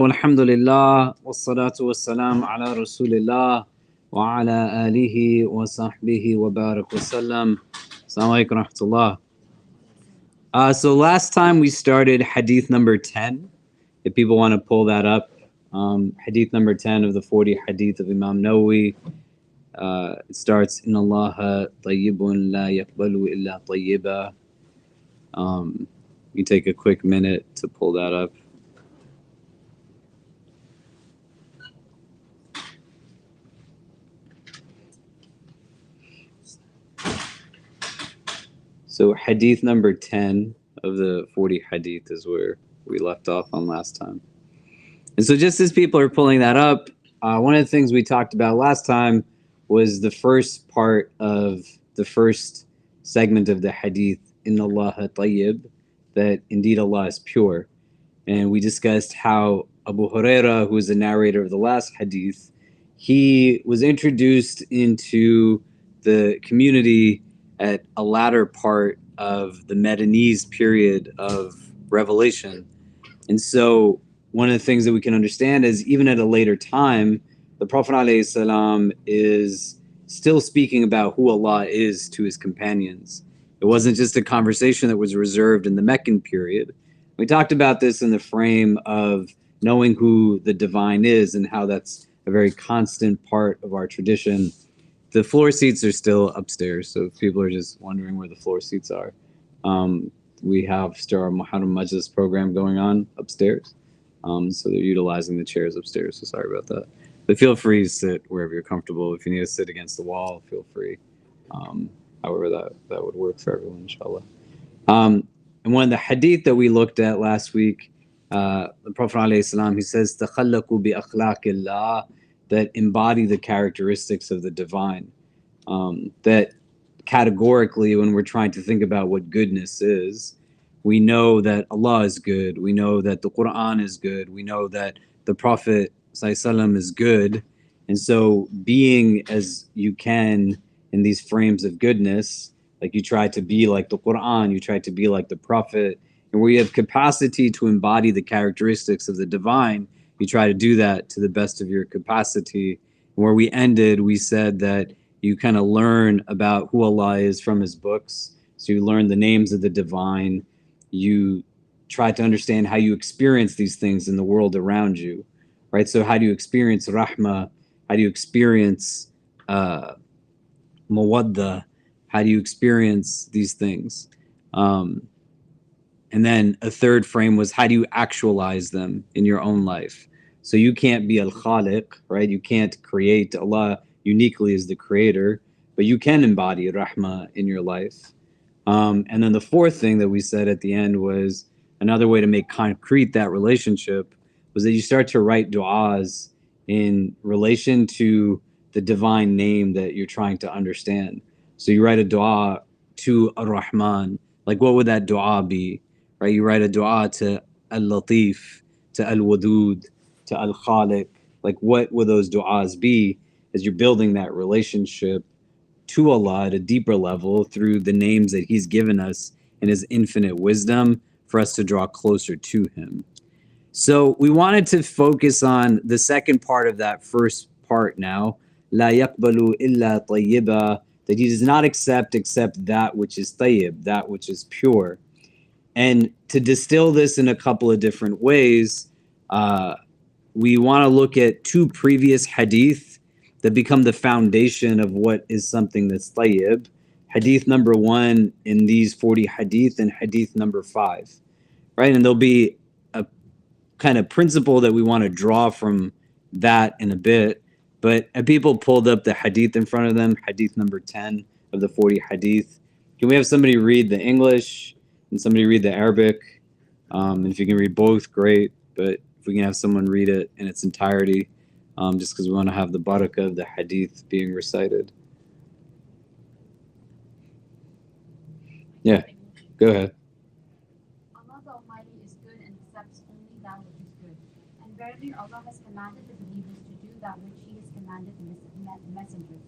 Alhamdulillah, wassalatu wassalam ala rasulillah wa ala alihi wa sahbihi wa barak wasallam. Assalamu alaikum wa rahmatullah. So last time we started hadith number 10. If people want to pull that up, hadith number 10 of the 40 hadith of Imam Nawawi. It starts, Inna Allaha tayyibun la yaqbalu illa tayyiba. You take a quick minute to pull that up. So hadith number 10 of the 40 hadith is where we left off on last time. And so just as people are pulling that up, one of the things we talked about last time was the first part of the first segment of the hadith, Inna Allaha tayyib, that indeed Allah is pure. And we discussed how Abu Huraira, who was the narrator of the last hadith, he was introduced into the community at a latter part of the Medinese period of revelation. And so one of the things that we can understand is even at a later time, the Prophet ﷺ is still speaking about who Allah is to his companions. It wasn't just a conversation that was reserved in the Meccan period. We talked about this in the frame of knowing who the divine is and how that's a very constant part of our tradition. The floor seats are still upstairs, so if people are just wondering where the floor seats are, we have still our Muharram Majlis program going on upstairs. So they're utilizing the chairs upstairs, so sorry about that. But feel free to sit wherever you're comfortable. If you need to sit against the wall, feel free. However that would work for everyone, inshallah. And one of the hadith that we looked at last week, the Prophet ﷺ, he says, تَخَلَّقُوا بِأَخْلَاقِ اللَّهِ, that embody the characteristics of the divine. That categorically, when we're trying to think about what goodness is, we know that Allah is good. We know that the Quran is good. We know that the Prophet ﷺ is good. And so being as you can in these frames of goodness, like you try to be like the Quran, you try to be like the Prophet, and where you have capacity to embody the characteristics of the divine, you try to do that to the best of your capacity. And where we ended, we said that you kind of learn about who Allah is from his books. So you learn the names of the divine. You try to understand how you experience these things in the world around you, right? So how do you experience rahmah? How do you experience mawadda? How do you experience these things? And then a third frame was, how do you actualize them in your own life? So you can't be al-Khaliq, right? You can't create. Allah uniquely is the creator, but you can embody rahmah in your life. And then the fourth thing that we said at the end was another way to make concrete that relationship was that you start to write du'as in relation to the divine name that you're trying to understand. So you write a du'a to Ar-Rahman. Like, what would that du'a be? Right? You write a du'a to Al-Latif, to Al-Wadud, to Al-Khaliq. Like, what would those du'as be as you're building that relationship to Allah at a deeper level through the names that he's given us in his infinite wisdom for us to draw closer to him. So we wanted to focus on the second part of that first part now, La yaqbalu illa tayyiba, that he does not accept except that which is tayyib, that which is pure. And to distill this in a couple of different ways, we want to look at two previous hadith that become the foundation of what is something that's tayyib. Hadith number 1 in these 40 hadith and hadith number 5, right? And there'll be a kind of principle that we want to draw from that in a bit. But have people pulled up the hadith in front of them, hadith number 10 of the 40 hadith? Can we have somebody read the English and somebody read the Arabic? If you can read both, great. But if we can have someone read it in its entirety, just because we want to have the barakah of the hadith being recited. Yeah, go ahead. Allah the Almighty is good and accepts only that which is good. And verily Allah has commanded the believers to do that which he has commanded the messengers.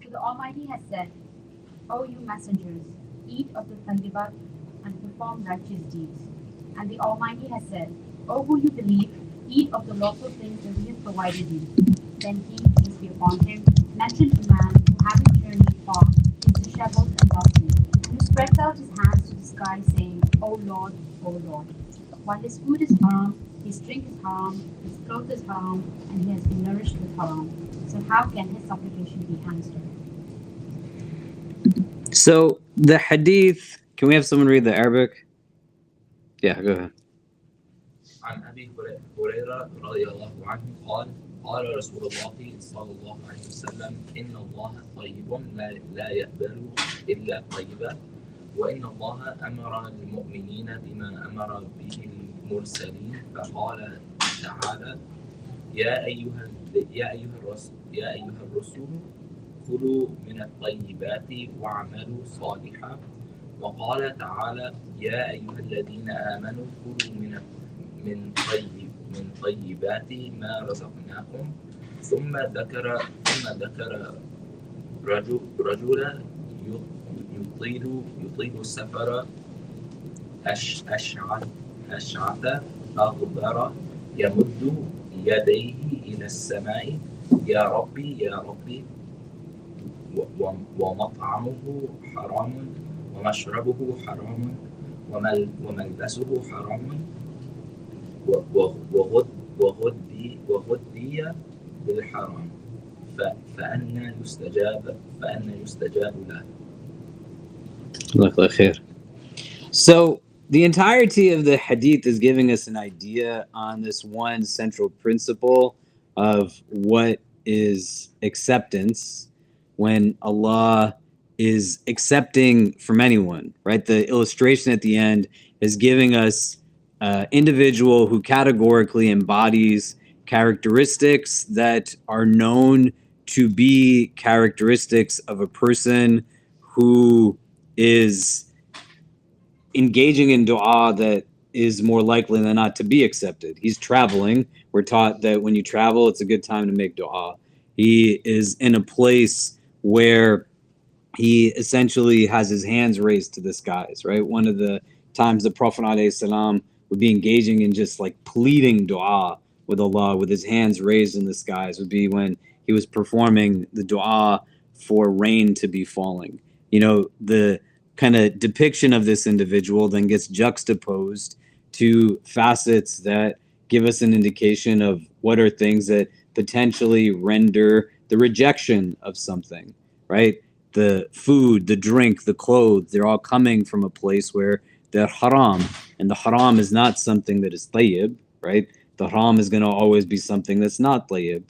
So the Almighty has said, O you messengers, eat of the tayyibat and perform righteous deeds. And the Almighty has said, O who you believe, Eat of the lawful things that we have provided you. Then he, peace be upon him, mentioned a man who, having journeyed far, is disheveled and dusty, and who spreads out his hands to the sky, saying, O Lord, O Lord. While his food is haram, his drink is haram, his clothes is haram, and he has been nourished with haram. So how can his supplication be answered? So the hadith, can we have someone read the Arabic? Yeah, go ahead. عن أبي هريرة رضي الله عنه قال قال رسول الله صلى الله عليه وسلم إن الله طيب لا يقبل إلا طيبا وإن الله أمر المؤمنين بما أمر به المرسلين فقال تعالى يا أيها الرسول كلوا من الطيبات واعملوا صالحا وقال تعالى يا أيها الذين آمنوا كلوا من طيبات ما رزقناكم ثم ذكر رجلا يطيل السفر أشعث أغبر يمد يديه إلى السماء يا ربي ومطعمه حرام ومشربه حرام وملبسه حرام وغذي بالحرام فأنا يستجاب له. So the entirety of the hadith is giving us an idea on this one central principle of what is acceptance when Allah is accepting from anyone, right? The illustration at the end is giving us an individual who categorically embodies characteristics that are known to be characteristics of a person who is engaging in dua that is more likely than not to be accepted. He's traveling. We're taught that when you travel, it's a good time to make dua. He is in a place where he essentially has his hands raised to the skies, right? One of the times the Prophet ﷺ would be engaging in just like pleading dua with Allah with his hands raised in the skies would be when he was performing the dua for rain to be falling. You know, the kind of depiction of this individual then gets juxtaposed to facets that give us an indication of what are things that potentially render the rejection of something, right? The food, the drink, the clothes, they're all coming from a place where they're haram. And the haram is not something that is tayyib, right? The haram is going to always be something that's not tayyib.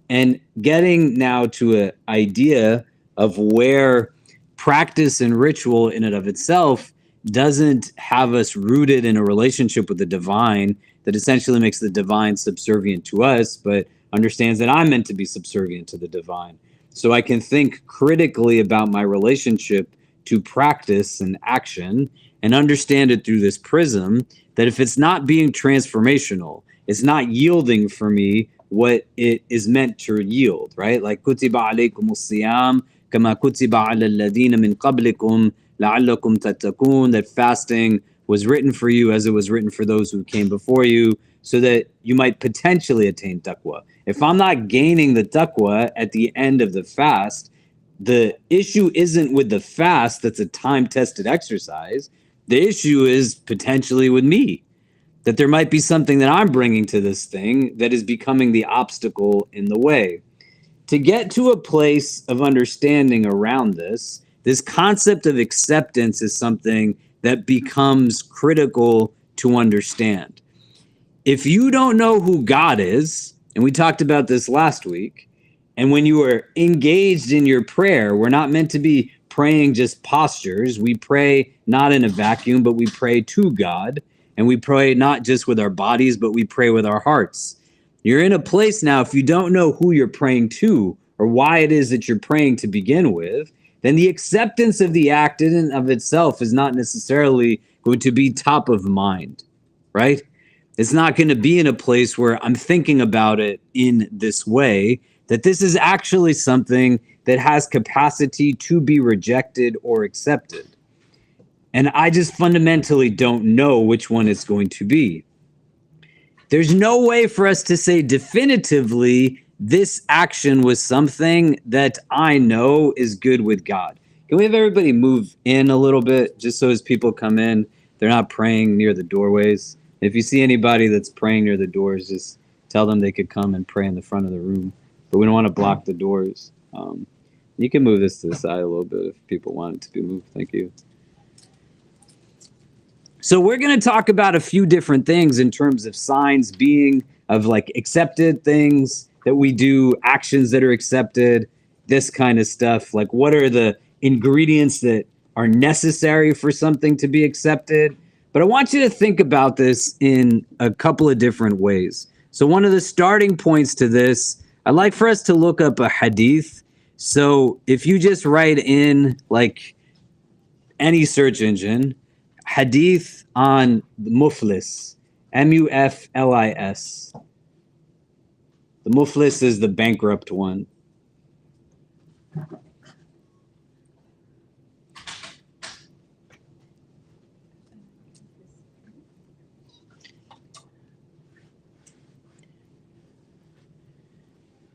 And getting now to an idea of where practice and ritual in and of itself doesn't have us rooted in a relationship with the divine that essentially makes the divine subservient to us, but understands that I'm meant to be subservient to the divine. So I can think critically about my relationship to practice and action and understand it through this prism that if it's not being transformational, it's not yielding for me what it is meant to yield, right? Like kutiba alaykum as-siyam kama kutiba ala alladhina min qablikum la'allakum tattaqun, that fasting was written for you as it was written for those who came before you, so that you might potentially attain taqwa. If I'm not gaining the taqwa at the end of the fast, the issue isn't with the fast that's a time-tested exercise. The issue is potentially with me, that there might be something that I'm bringing to this thing that is becoming the obstacle in the way. To get to a place of understanding around this concept of acceptance is something that becomes critical to understand. If you don't know who God is, and we talked about this last week, and when you are engaged in your prayer, we're not meant to be praying just postures. We pray not in a vacuum, but we pray to God. And we pray not just with our bodies, but we pray with our hearts. You're in a place now, if you don't know who you're praying to or why it is that you're praying to begin with, then the acceptance of the act in and of itself is not necessarily going to be top of mind, right? It's not going to be in a place where I'm thinking about it in this way, that this is actually something that has capacity to be rejected or accepted. And I just fundamentally don't know which one it's going to be. there's no way for us to say definitively this action was something that I know is good with God. Can we have everybody move in a little bit, just so as people come in, they're not praying near the doorways? If you see anybody that's praying near the doors, just tell them they could come and pray in the front of the room. But we don't want to block the doors. You can move this to the side a little bit if people want it to be moved. Thank you. So we're going to talk about a few different things in terms of signs being of like accepted things that we do, actions that are accepted, this kind of stuff. Like, what are the ingredients that are necessary for something to be accepted? But I want you to think about this in a couple of different ways. So one of the starting points to this, I'd like for us to look up a hadith. So if you just write in like any search engine, hadith on the muflis, M-U-F-L-I-S. The muflis is the bankrupt one.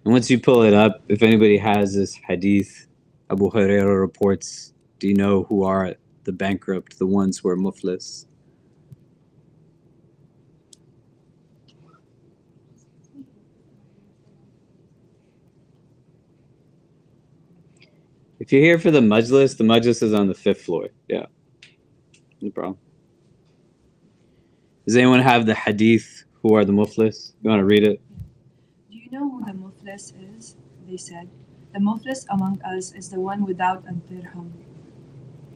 And once you pull it up, if anybody has this hadith, Abu Hurairah reports, do you know who are the bankrupt, the ones who are muflis? If you're here for the majlis is on the 5th floor. Yeah, no problem. Does anyone have the hadith, who are the muflis? You want to read it? Do you know who the muflis is? They said, the muflis among us is the one without a dirham.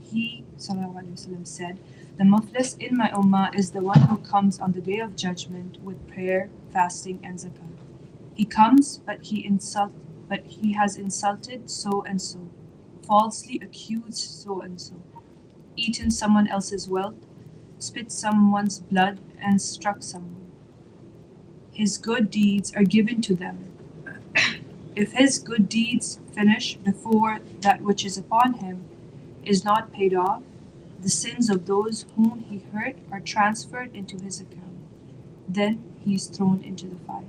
He, sallallahu alaihi wasallam, said, the muflis in my ummah is the one who comes on the day of judgment with prayer, fasting, and zakat. He comes, but he has insulted so and so, falsely accused so and so, eaten someone else's wealth, spit someone's blood, and struck someone. His good deeds are given to them. If his good deeds finish before that which is upon him is not paid off, the sins of those whom he hurt are transferred into his account. Then he is thrown into the fire.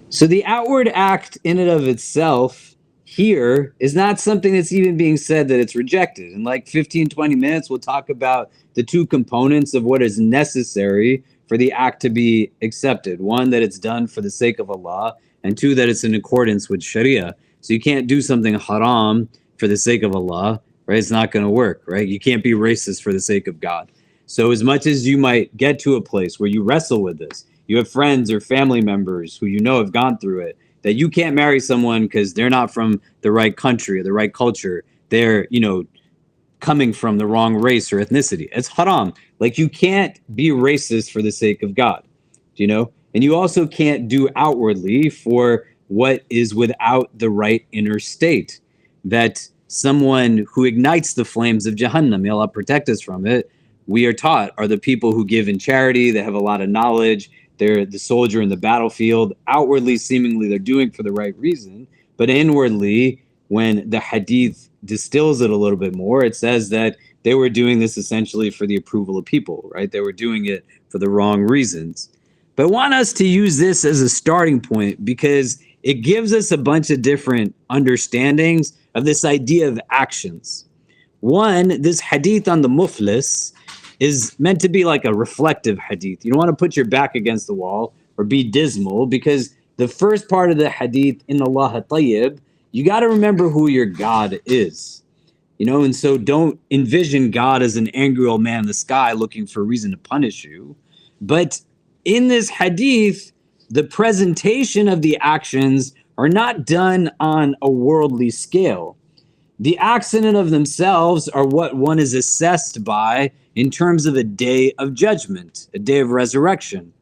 So the outward act in and of itself here is not something that's even being said that it's rejected. In like 15, 20 minutes, we'll talk about the two components of what is necessary for the act to be accepted. One, that it's done for the sake of Allah, and two, that it's in accordance with shari'ah. So you can't do something haram for the sake of Allah, right? It's not going to work, right? You can't be racist for the sake of God. So as much as you might get to a place where you wrestle with this, you have friends or family members who you know have gone through it, that you can't marry someone because they're not from the right country or the right culture. They're, coming from the wrong race or ethnicity. It's haram. Like, you can't be racist for the sake of God, And you also can't do outwardly for what is without the right inner state. That someone who ignites the flames of Jahannam, may Allah protect us from it, we are taught are the people who give in charity, they have a lot of knowledge, they're the soldier in the battlefield. Outwardly, seemingly, they're doing for the right reason. But inwardly, when the hadith distills it a little bit more, it says that they were doing this essentially for the approval of people, right? They were doing it for the wrong reasons. But I want us to use this as a starting point because it gives us a bunch of different understandings of this idea of actions. One, this hadith on the muflis is meant to be like a reflective hadith. You don't want to put your back against the wall or be dismal, because the first part of the hadith, in Allah tayyib, you got to remember who your God is. And so don't envision God as an angry old man in the sky looking for a reason to punish you. But in this hadith, the presentation of the actions are not done on a worldly scale. The acts in and of themselves are what one is assessed by in terms of a day of judgment, a day of resurrection.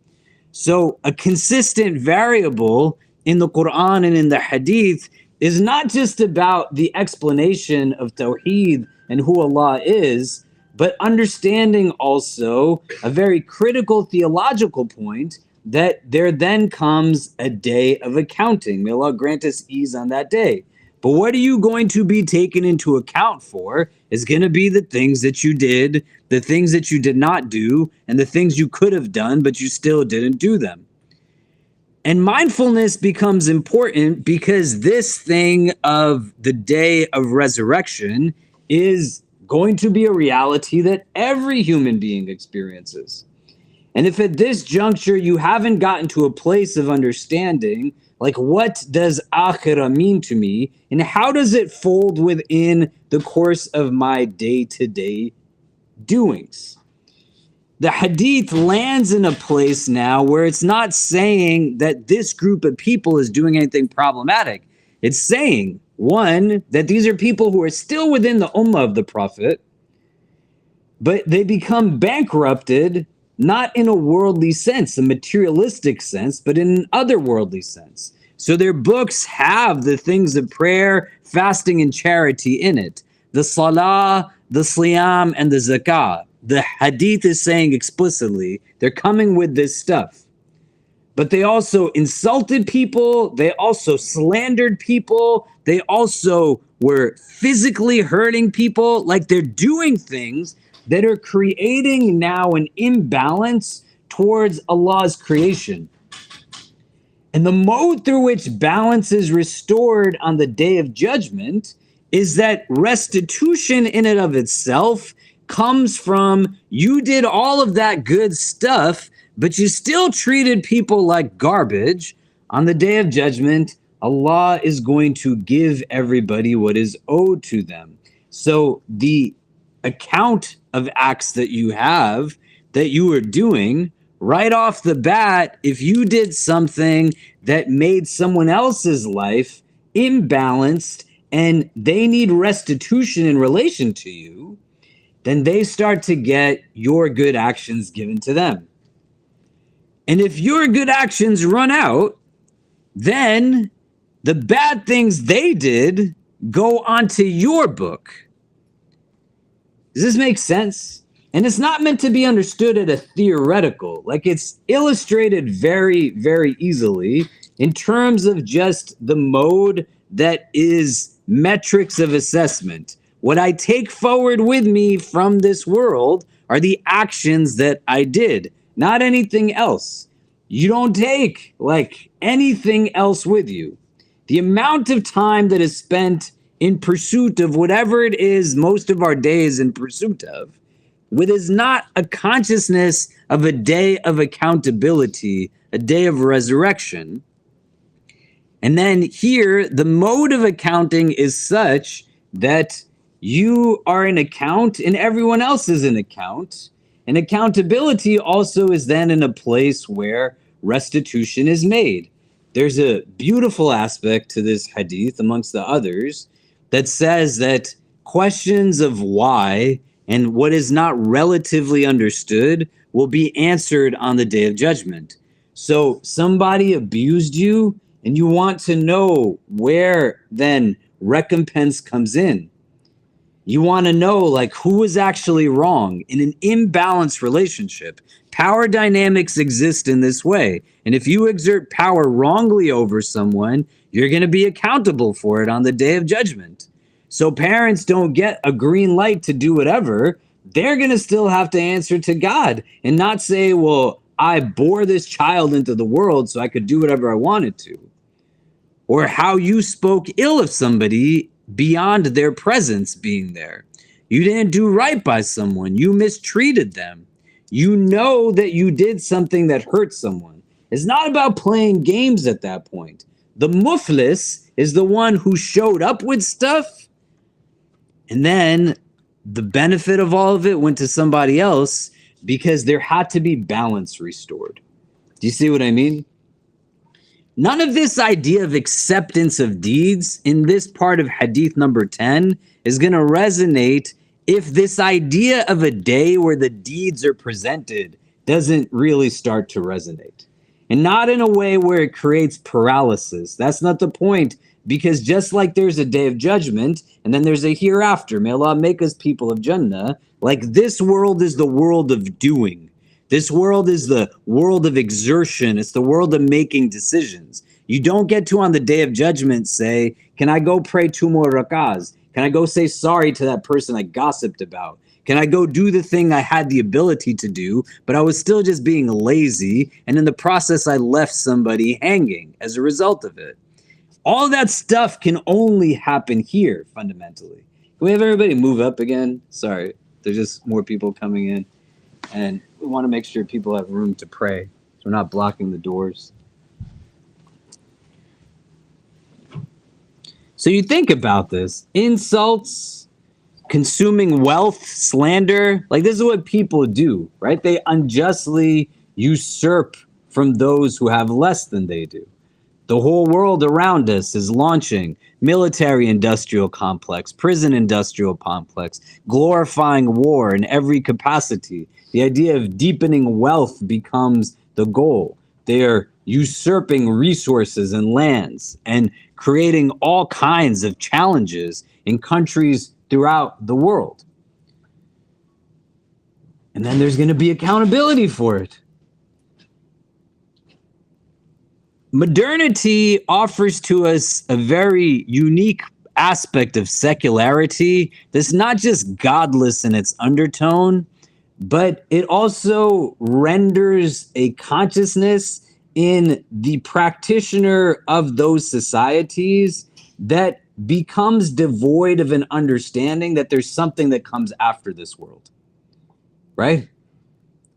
So a consistent variable in the Quran and in the hadith is not just about the explanation of Tawheed and who Allah is, but understanding also a very critical theological point, that there then comes a day of accounting. May Allah grant us ease on that day. But what are you going to be taken into account for is going to be the things that you did, the things that you did not do, and the things you could have done, but you still didn't do them. And mindfulness becomes important because this thing of the day of resurrection is going to be a reality that every human being experiences. And if at this juncture you haven't gotten to a place of understanding, like what does akhirah mean to me and how does it fold within the course of my day-to-day doings? The hadith lands in a place now where it's not saying that this group of people is doing anything problematic. It's saying, one, that these are people who are still within the ummah of the Prophet, but they become bankrupted, not in a worldly sense, a materialistic sense, but in an otherworldly sense. So their books have the things of prayer, fasting, and charity in it. The salah, the siyam, and the zakah. The hadith is saying explicitly, they're coming with this stuff. But they also insulted people, they also slandered people, they also were physically hurting people, like they're doing things that are creating now an imbalance towards Allah's creation. And the mode through which balance is restored on the day of judgment is that restitution in and of itself comes from you did all of that good stuff, but you still treated people like garbage. On the day of judgment, Allah is going to give everybody what is owed to them. So the account of acts that you have, that you are doing, right off the bat, if you did something that made someone else's life imbalanced and they need restitution in relation to you, then they start to get your good actions given to them. And if your good actions run out, then the bad things they did go onto your book. Does this make sense? And it's not meant to be understood at a theoretical, like it's illustrated very, very easily in terms of just the mode that is metrics of assessment. What I take forward with me from this world are the actions that I did, not anything else. You don't take like anything else with you. The amount of time that is spent in pursuit of whatever it is most of our days in pursuit of, with is not a consciousness of a day of accountability, a day of resurrection. And then here, the mode of accounting is such that you are an account and everyone else is an account. And accountability also is then in a place where restitution is made. There's a beautiful aspect to this hadith, amongst the others, that says that questions of why and what is not relatively understood will be answered on the day of judgment. So somebody abused you and you want to know where then recompense comes in. You want to know like who was actually wrong in an imbalanced relationship. Power dynamics exist in this way. And if you exert power wrongly over someone, you're going to be accountable for it on the day of judgment. So parents don't get a green light to do whatever. They're going to still have to answer to God and not say, well, I bore this child into the world so I could do whatever I wanted to. Or how you spoke ill of somebody beyond their presence being there. You didn't do right by someone. You mistreated them. You know that you did something that hurt someone. It's not about playing games at that point. The muflis is the one who showed up with stuff, and then the benefit of all of it went to somebody else because there had to be balance restored. Do you see what I mean? None of this idea of acceptance of deeds in this part of hadith number 10 is going to resonate if this idea of a day where the deeds are presented doesn't really start to resonate. And not in a way where it creates paralysis. That's not the point, because just like there's a day of judgment and then there's a hereafter, may Allah make us people of Jannah, like this world is the world of doing. This world is the world of exertion. It's the world of making decisions. You don't get to on the day of judgment say, can I go pray 2 more rak'ahs? Can I go say sorry to that person I gossiped about? Can I go do the thing I had the ability to do, but I was still just being lazy, and in the process I left somebody hanging as a result of it? All that stuff can only happen here, fundamentally. Can we have everybody move up again? Sorry, there's just more people coming in, and we want to make sure people have room to pray, so we're not blocking the doors. So you think about this, insults, consuming wealth, slander, like this is what people do, right? They unjustly usurp from those who have less than they do. The whole world around us is launching military industrial complex, prison industrial complex, glorifying war in every capacity. The idea of deepening wealth becomes the goal. They are usurping resources and lands and creating all kinds of challenges in countries throughout the world. And then there's going to be accountability for it. Modernity offers to us a very unique aspect of secularity that's not just godless in its undertone, but it also renders a consciousness in the practitioner of those societies that becomes devoid of an understanding that there's something that comes after this world, right?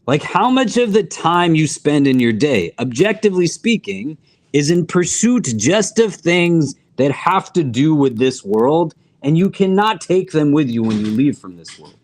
Like how much of the time you spend in your day, objectively speaking, is in pursuit just of things that have to do with this world, and you cannot take them with you when you leave from this world.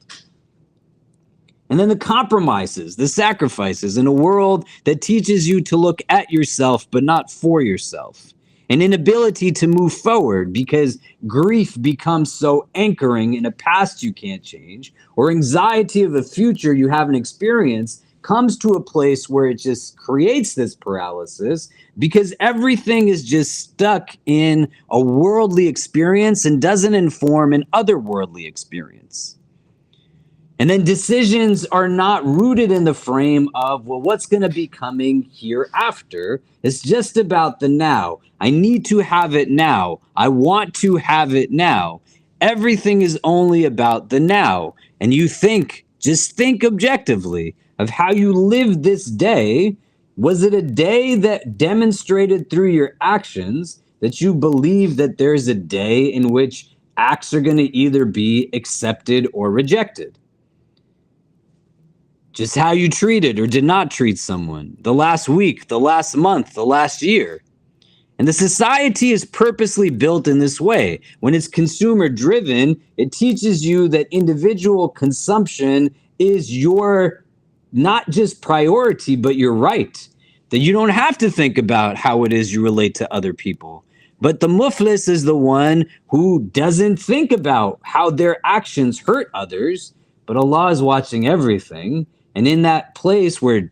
And then the compromises, the sacrifices in a world that teaches you to look at yourself but not for yourself. An inability to move forward because grief becomes so anchoring in a past you can't change, or anxiety of a future you haven't experienced comes to a place where it just creates this paralysis because everything is just stuck in a worldly experience and doesn't inform an otherworldly experience. And then decisions are not rooted in the frame of, well, what's going to be coming hereafter? It's just about the now. I need to have it now. I want to have it now. Everything is only about the now. And you just think objectively of how you lived this day. Was it a day that demonstrated through your actions that you believe that there's a day in which acts are going to either be accepted or rejected? Just how you treated or did not treat someone, the last week, the last month, the last year. And the society is purposely built in this way. When it's consumer driven, it teaches you that individual consumption is your not just priority, but your right. That you don't have to think about how it is you relate to other people. But the muflis is the one who doesn't think about how their actions hurt others, but Allah is watching everything. And in that place where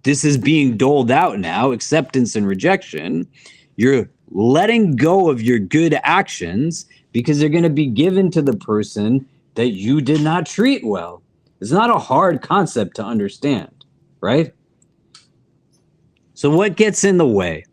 this is being doled out now, acceptance and rejection, you're letting go of your good actions because they're going to be given to the person that you did not treat well. It's not a hard concept to understand, right? So what gets in the way?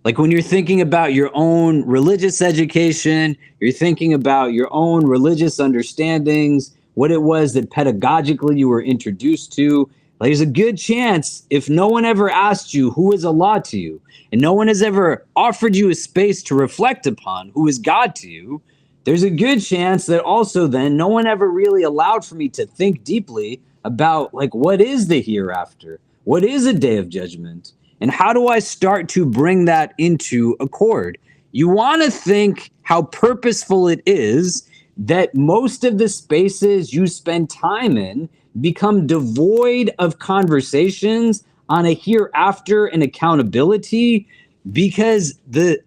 Like when you're thinking about your own religious education, you're thinking about your own religious understandings, what it was that pedagogically you were introduced to. Like there's a good chance if no one ever asked you who is Allah to you, and no one has ever offered you a space to reflect upon who is God to you, there's a good chance that also then no one ever really allowed for me to think deeply about like what is the hereafter? What is a day of judgment? And how do I start to bring that into accord? You want to think how purposeful it is that most of the spaces you spend time in become devoid of conversations on a hereafter and accountability because the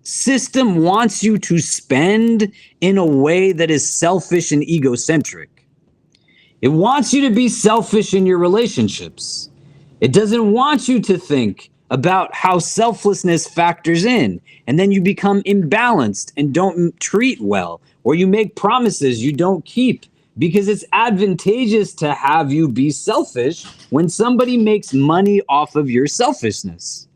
system wants you to spend in a way that is selfish and egocentric. It wants you to be selfish in your relationships. It doesn't want you to think about how selflessness factors in, and then you become imbalanced and don't treat well, or you make promises you don't keep because it's advantageous to have you be selfish when somebody makes money off of your selfishness.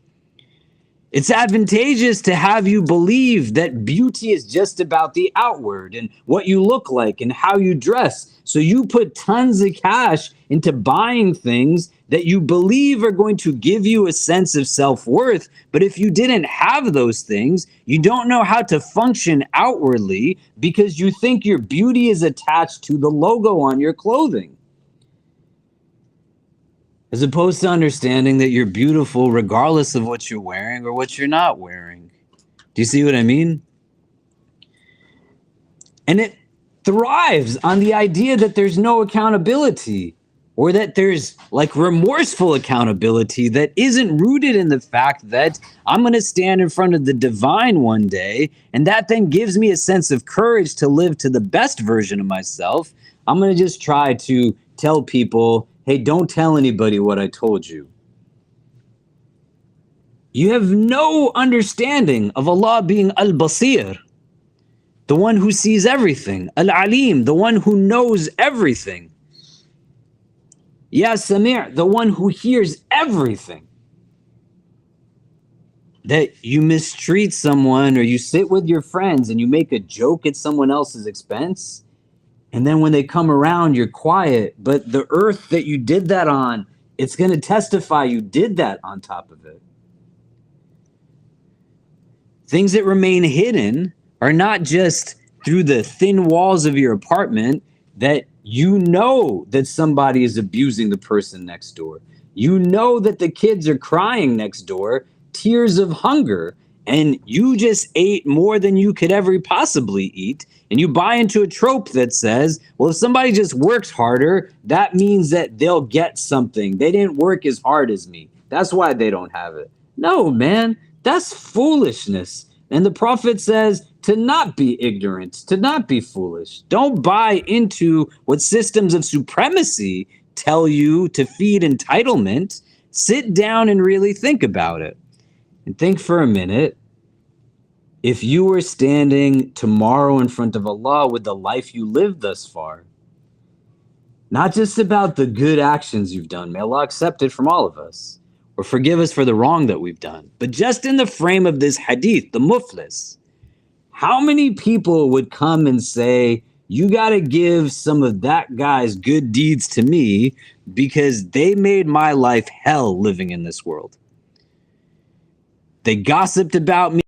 It's advantageous to have you believe that beauty is just about the outward and what you look like and how you dress. So you put tons of cash into buying things that you believe are going to give you a sense of self-worth. But if you didn't have those things, you don't know how to function outwardly because you think your beauty is attached to the logo on your clothing, as opposed to understanding that you're beautiful regardless of what you're wearing or what you're not wearing. Do you see what I mean? And it thrives on the idea that there's no accountability, or that there's like remorseful accountability that isn't rooted in the fact that I'm going to stand in front of the divine one day, and that then gives me a sense of courage to live to the best version of myself. I'm going to just try to tell people, hey, don't tell anybody what I told you. You have no understanding of Allah being Al-Basir, the one who sees everything, Al-Alim, the one who knows everything, Ya Sami', the one who hears everything. That you mistreat someone, or you sit with your friends and you make a joke at someone else's expense, and then when they come around, you're quiet, but the earth that you did that on, it's going to testify you did that on top of it. Things that remain hidden are not just through the thin walls of your apartment, that you know that somebody is abusing the person next door. You know that the kids are crying next door, tears of hunger, and you just ate more than you could ever possibly eat. And you buy into a trope that says, well, if somebody just works harder, that means that they'll get something. They didn't work as hard as me. That's why they don't have it. No, man, that's foolishness. And the Prophet says to not be ignorant, to not be foolish. Don't buy into what systems of supremacy tell you to feed entitlement. Sit down and really think about it. And think for a minute, if you were standing tomorrow in front of Allah with the life you lived thus far, not just about the good actions you've done, may Allah accept it from all of us, or forgive us for the wrong that we've done, but just in the frame of this hadith, the muflis, how many people would come and say, you got to give some of that guy's good deeds to me because they made my life hell living in this world? They gossiped about me.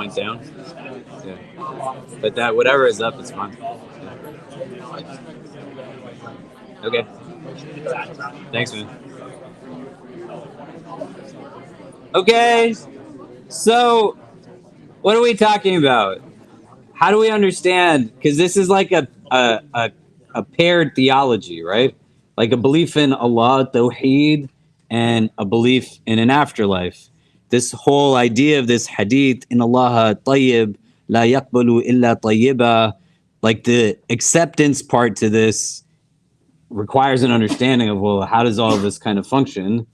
point down. Yeah. But that whatever is up is fine. Yeah. Okay. Thanks, man. Okay. So, what are we talking about? How do we understand? Because this is like a paired theology, right? Like a belief in Allah, Tawheed, and a belief in an afterlife. This whole idea of this hadith, in Allah tayyib, la yaqbalu illa tayyiba, like the acceptance part to this requires an understanding of, well, how does all of this kind of function?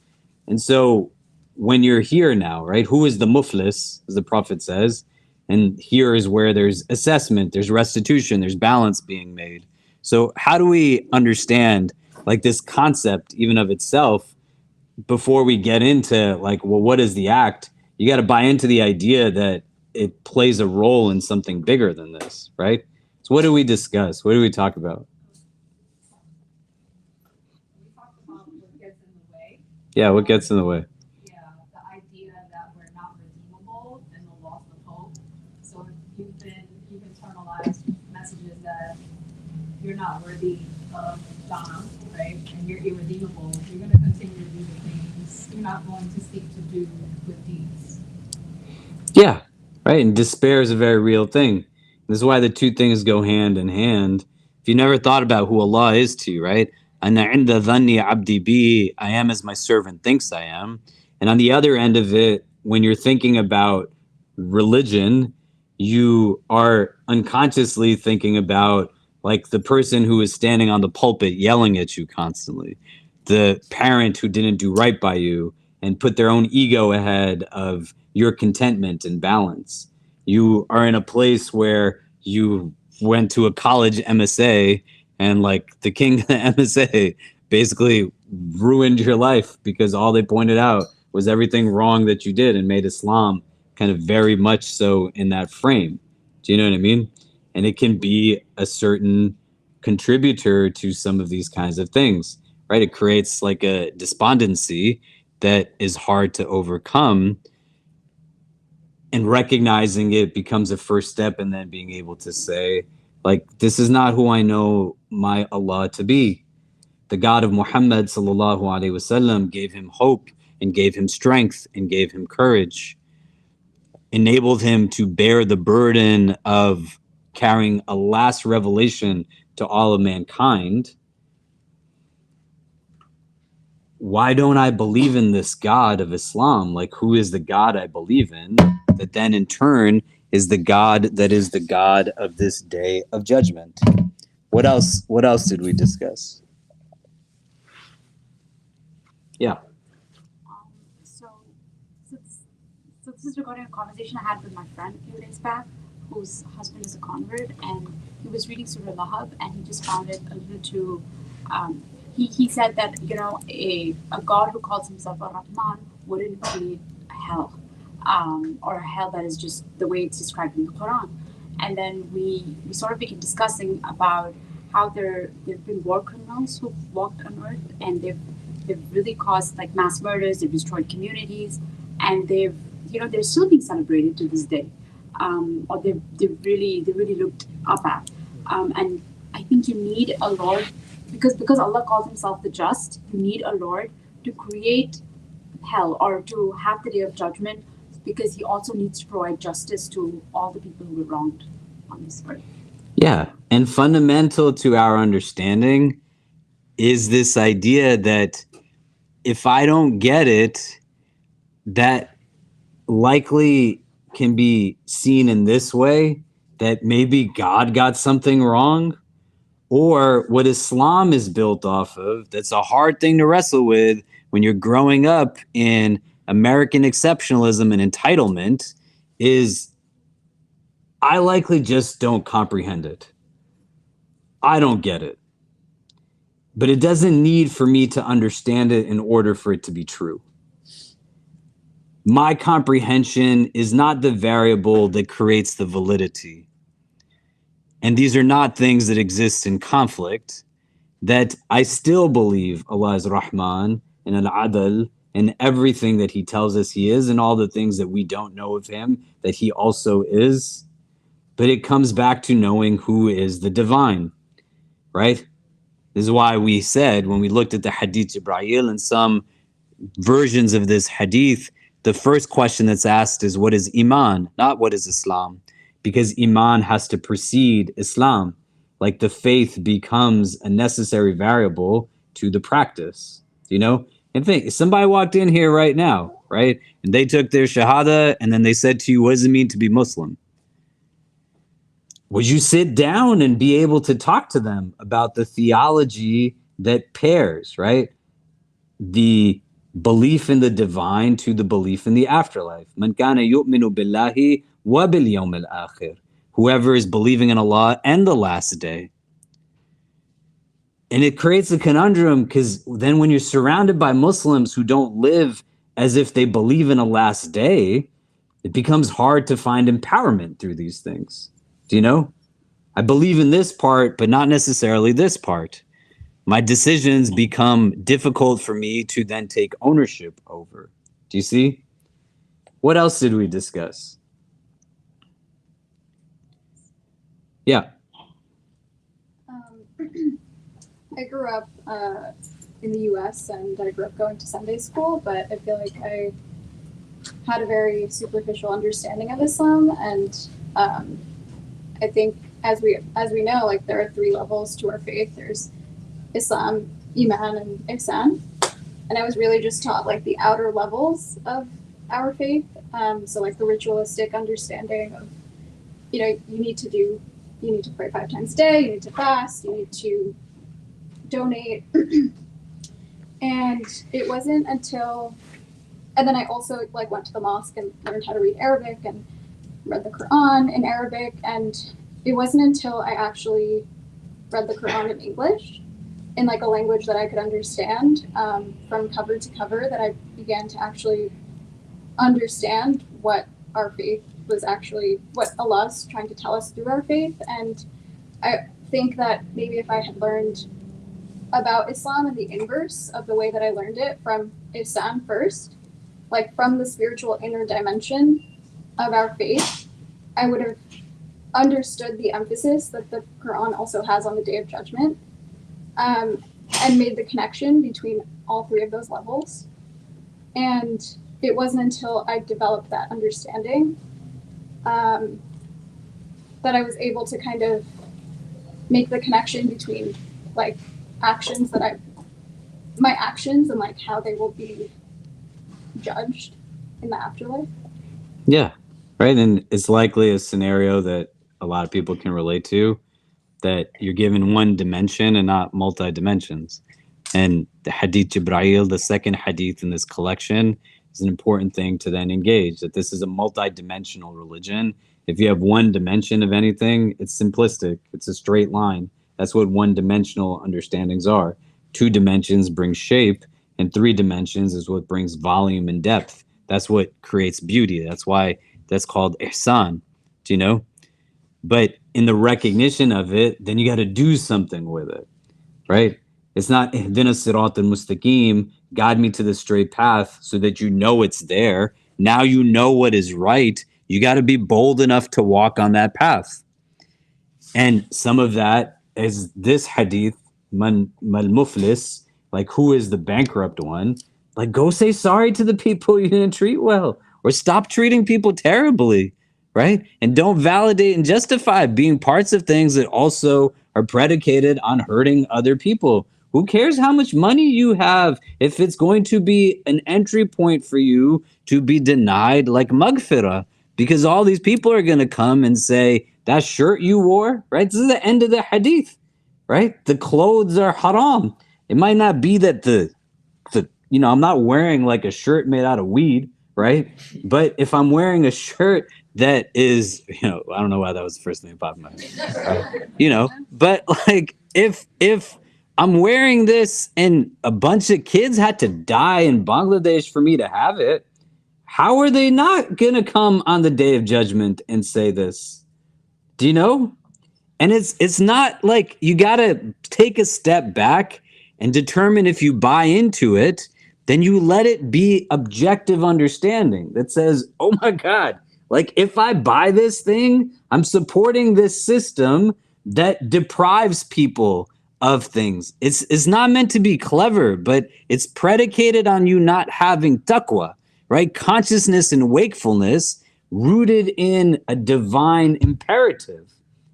And so when you're here now, right, who is the muflis, as the Prophet says, and here is where there's assessment, there's restitution, there's balance being made. So how do we understand like this concept even of itself before we get into like, well, what is the act? You got to buy into the idea that it plays a role in something bigger than this, right? So what do we discuss? What do we talk about? We talked about what gets in the way. Yeah, what gets in the way? Yeah, the idea that we're not redeemable and the loss of hope. So if you've internalized messages that you're not worthy of Jannah, right? And you're irredeemable, you're going to continue to do the things. You're not going to seek to do good deeds. Yeah, right. And despair is a very real thing. This is why the two things go hand in hand. If you never thought about who Allah is to you, right? Ana inda dhanni abdi bi, I am as my servant thinks I am. And on the other end of it, when you're thinking about religion, you are unconsciously thinking about like the person who is standing on the pulpit yelling at you constantly, the parent who didn't do right by you and put their own ego ahead of your contentment and balance. You are in a place where you went to a college MSA and like the king of the MSA basically ruined your life because all they pointed out was everything wrong that you did and made Islam kind of very much so in that frame. Do you know what I mean? And it can be a certain contributor to some of these kinds of things, right? It creates like a despondency that is hard to overcome, and recognizing it becomes a first step, and then being able to say, like, this is not who I know my Allah to be. The God of Muhammad sallallahu alaihi wasallam gave him hope and gave him strength and gave him courage, enabled him to bear the burden of carrying a last revelation to all of mankind. Why don't I believe in this God of Islam? Like, who is the God I believe in? That then in turn is the God that is the God of this day of judgment. What else did we discuss? Yeah. So this is regarding a conversation I had with my friend a few days back, whose husband is a convert, and he was reading Surah Lahab, and he just found it a little too. He said that a God who calls himself a Rahman wouldn't create a hell, or a hell that is just the way it's described in the Quran. And then we sort of began discussing about how there've been war criminals who've walked on earth, and they've really caused like mass murders. They've destroyed communities, and they're still being celebrated to this day, or they've really looked up at. And I think you need a Lord, because Allah calls himself the just. You need a Lord to create hell or to have the day of judgment, because he also needs to provide justice to all the people who were wronged on this earth. Yeah, and fundamental to our understanding is this idea that if I don't get it, that likely can be seen in this way, that maybe God got something wrong, or what Islam is built off of, that's a hard thing to wrestle with when you're growing up in American exceptionalism and entitlement, is I likely just don't comprehend it. I don't get it. But it doesn't need for me to understand it in order for it to be true. My comprehension is not the variable that creates the validity. And these are not things that exist in conflict, that I still believe Allah is Rahman and Al-Adl and everything that he tells us he is, and all the things that we don't know of him that he also is. But it comes back to knowing who is the divine, right? This is why we said when we looked at the Hadith Jibreel and some versions of this Hadith, the first question that's asked is, what is Iman? Not what is Islam? Because Iman has to precede Islam. Like the faith becomes a necessary variable to the practice, you know? And think, if somebody walked in here right now, right? And they took their Shahada and then they said to you, what does it mean to be Muslim? Would you sit down and be able to talk to them about the theology that pairs, right? The belief in the divine to the belief in the afterlife. Man kana yu'minu billahi wa bil yawmil akhir. Whoever is believing in Allah and the last day. And it creates a conundrum because then when you're surrounded by Muslims who don't live as if they believe in a last day, it becomes hard to find empowerment through these things. Do you know? I believe in this part, but not necessarily this part. My decisions become difficult for me to then take ownership over. Do you see? What else did we discuss? Yeah. I grew up in the US and I grew up going to Sunday school, but I feel like I had a very superficial understanding of Islam, and I think as we know, like there are 3 levels to our faith. There's Islam, Iman, and Ihsan. And I was really just taught like the outer levels of our faith. So like the ritualistic understanding of, you know, you need to pray 5 times a day, you need to fast, you need to donate. And it wasn't until, and then I also like went to the mosque and learned how to read Arabic and read the Quran in Arabic. And it wasn't until I actually read the Quran in English in like a language that I could understand from cover to cover that I began to actually understand what our faith was actually, what Allah's trying to tell us through our faith. And I think that maybe if I had learned about Islam in the inverse of the way that I learned it from Ihsan first, like from the spiritual inner dimension of our faith, I would have understood the emphasis that the Quran also has on the Day of Judgment, and made the connection between all 3 of those levels. And it wasn't until I developed that understanding that I was able to kind of make the connection between like actions that my actions and like how they will be judged in the afterlife. Yeah, right. And it's likely a scenario that a lot of people can relate to, that you're given one dimension and not multi-dimensions. And the Hadith Jibreel, the second hadith in this collection, is an important thing to then engage, that this is a multi-dimensional religion. If you have one dimension of anything, it's simplistic. It's a straight line. That's what one-dimensional understandings are. 2 dimensions bring shape, and 3 dimensions is what brings volume and depth. That's what creates beauty. That's why that's called ihsan. Do you know? But in the recognition of it, then you got to do something with it, right? It's not ihdina sirat al-mustaqim, guide me to the straight path, so that you know it's there. Now you know what is right. You got to be bold enough to walk on that path. And some of that is this hadith, man mal muflis, like who is the bankrupt one? Like go say sorry to the people you didn't treat well, or stop treating people terribly, right? And don't validate and justify being parts of things that also are predicated on hurting other people. Who cares how much money you have if it's going to be an entry point for you to be denied like maghfirah? Because all these people are going to come and say, that shirt you wore, right? This is the end of the hadith, right? The clothes are haram. It might not be that I'm not wearing like a shirt made out of weed, right? But if I'm wearing a shirt that is, I don't know why that was the first thing that popped in my head, but like if I'm wearing this and a bunch of kids had to die in Bangladesh for me to have it, how are they not going to come on the Day of Judgment and say this? Do you know? And it's not like you got to take a step back and determine if you buy into it, then you let it be objective understanding that says, oh my God, like if I buy this thing, I'm supporting this system that deprives people of things. It's not meant to be clever, but it's predicated on you not having taqwa, right? Consciousness and wakefulness rooted in a divine imperative.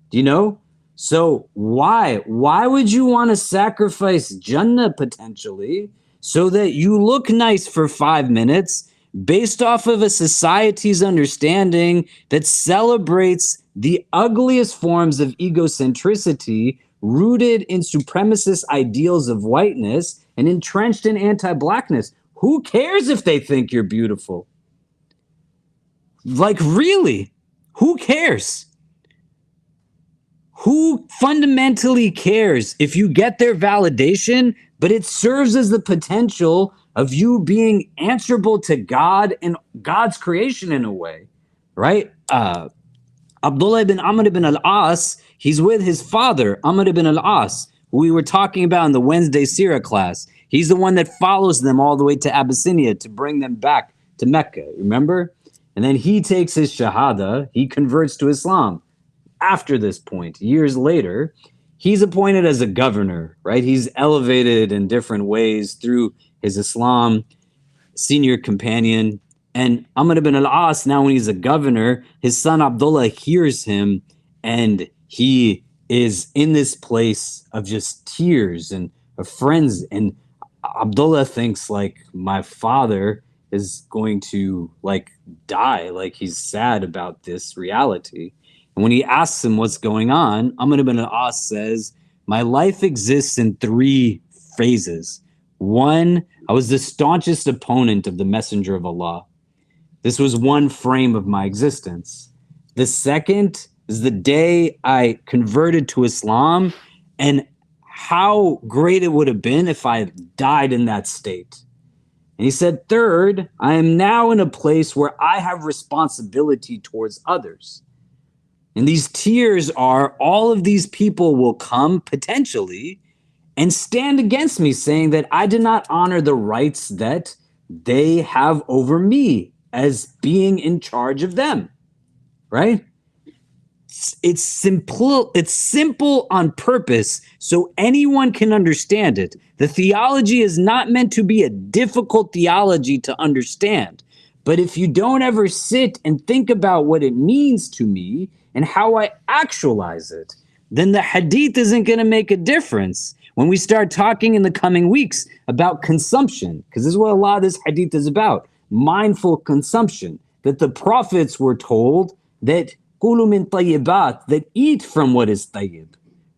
Do you know? So why would you want to sacrifice Jannah potentially so that you look nice for 5 minutes based off of a society's understanding that celebrates the ugliest forms of egocentricity rooted in supremacist ideals of whiteness and entrenched in anti-blackness? Who cares if they think you're beautiful? Like, really? Who cares? Who fundamentally cares if you get their validation, but it serves as the potential of you being answerable to God and God's creation in a way, right? Abdullah ibn Amr ibn al-As, he's with his father, Amr ibn al-As, who we were talking about in the Wednesday Sirah class. He's the one that follows them all the way to Abyssinia to bring them back to Mecca, remember? And then he takes his shahada, he converts to Islam. After this point, years later, he's appointed as a governor, right? He's elevated in different ways through his Islam, senior companion. And Amr ibn al-As, now when he's a governor, his son Abdullah hears him, and he is in this place of just tears and of friends. And Abdullah thinks, like, my father is going to, like, die. Like, he's sad about this reality. And when he asks him what's going on, Amr ibn al-As says, my life exists in 3 phases. 1, I was the staunchest opponent of the Messenger of Allah. This was one frame of my existence. The second is the day I converted to Islam, and how great it would have been if I died in that state. And he said, third, I am now in a place where I have responsibility towards others. And these tears are, all of these people will come potentially and stand against me, saying that I did not honor the rights that they have over me as being in charge of them, right? It's simple on purpose so anyone can understand it. The theology is not meant to be a difficult theology to understand. But if you don't ever sit and think about what it means to me and how I actualize it, then the hadith isn't going to make a difference when we start talking in the coming weeks about consumption, because this is what a lot of this hadith is about, mindful consumption, that the prophets were told that kulu min tayyibat, that eat from what is tayyib,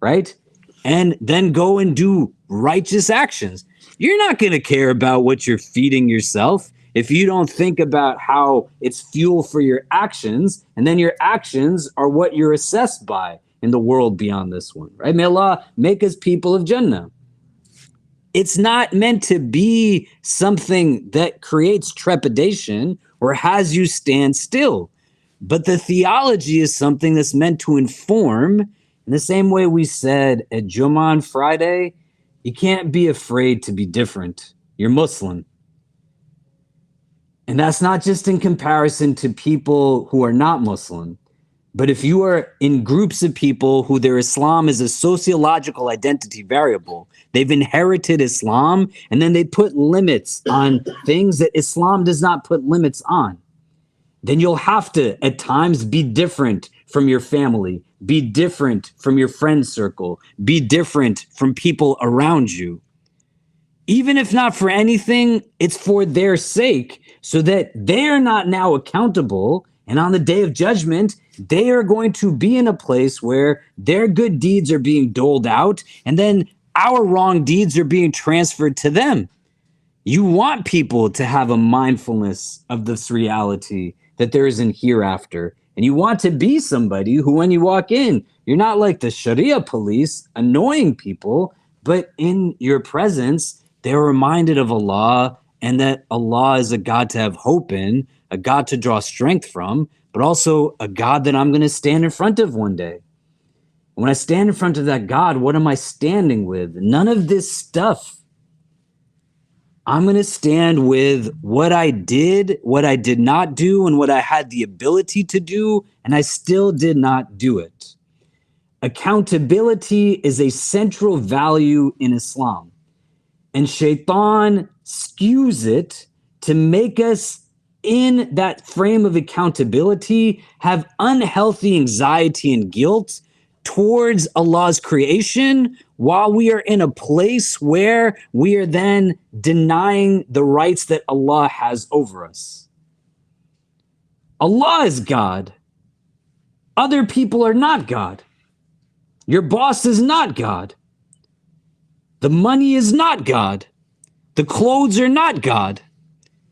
right? And then go and do righteous actions. You're not going to care about what you're feeding yourself if you don't think about how it's fuel for your actions, and then your actions are what you're assessed by in the world beyond this one, right? May Allah make us people of Jannah. It's not meant to be something that creates trepidation or has you stand still. But the theology is something that's meant to inform. In the same way we said at Jummah on Friday, you can't be afraid to be different. You're Muslim. And that's not just in comparison to people who are not Muslim. But if you are in groups of people who their Islam is a sociological identity variable, they've inherited Islam, and then they put limits on things that Islam does not put limits on, then you'll have to, at times, be different from your family, be different from your friend circle, be different from people around you. Even if not for anything, it's for their sake, so that they're not now accountable, and on the day of judgment, they are going to be in a place where their good deeds are being doled out, and then our wrong deeds are being transferred to them. You want people to have a mindfulness of this reality, that there is an hereafter. And you want to be somebody who, when you walk in, you're not like the Sharia police annoying people, but in your presence, they're reminded of Allah, and that Allah is a God to have hope in, a God to draw strength from, but also a God that I'm going to stand in front of one day. When I stand in front of that God, what am I standing with? None of this stuff. I'm going to stand with what I did, what I did not do, and what I had the ability to do, and I still did not do it. Accountability is a central value in Islam, and Shaitan skews it to make us, in that frame of accountability, have unhealthy anxiety and guilt towards Allah's creation, while we are in a place where we are then denying the rights that Allah has over us. Allah is God. Other people are not God. Your boss is not God. The money is not God. The clothes are not God.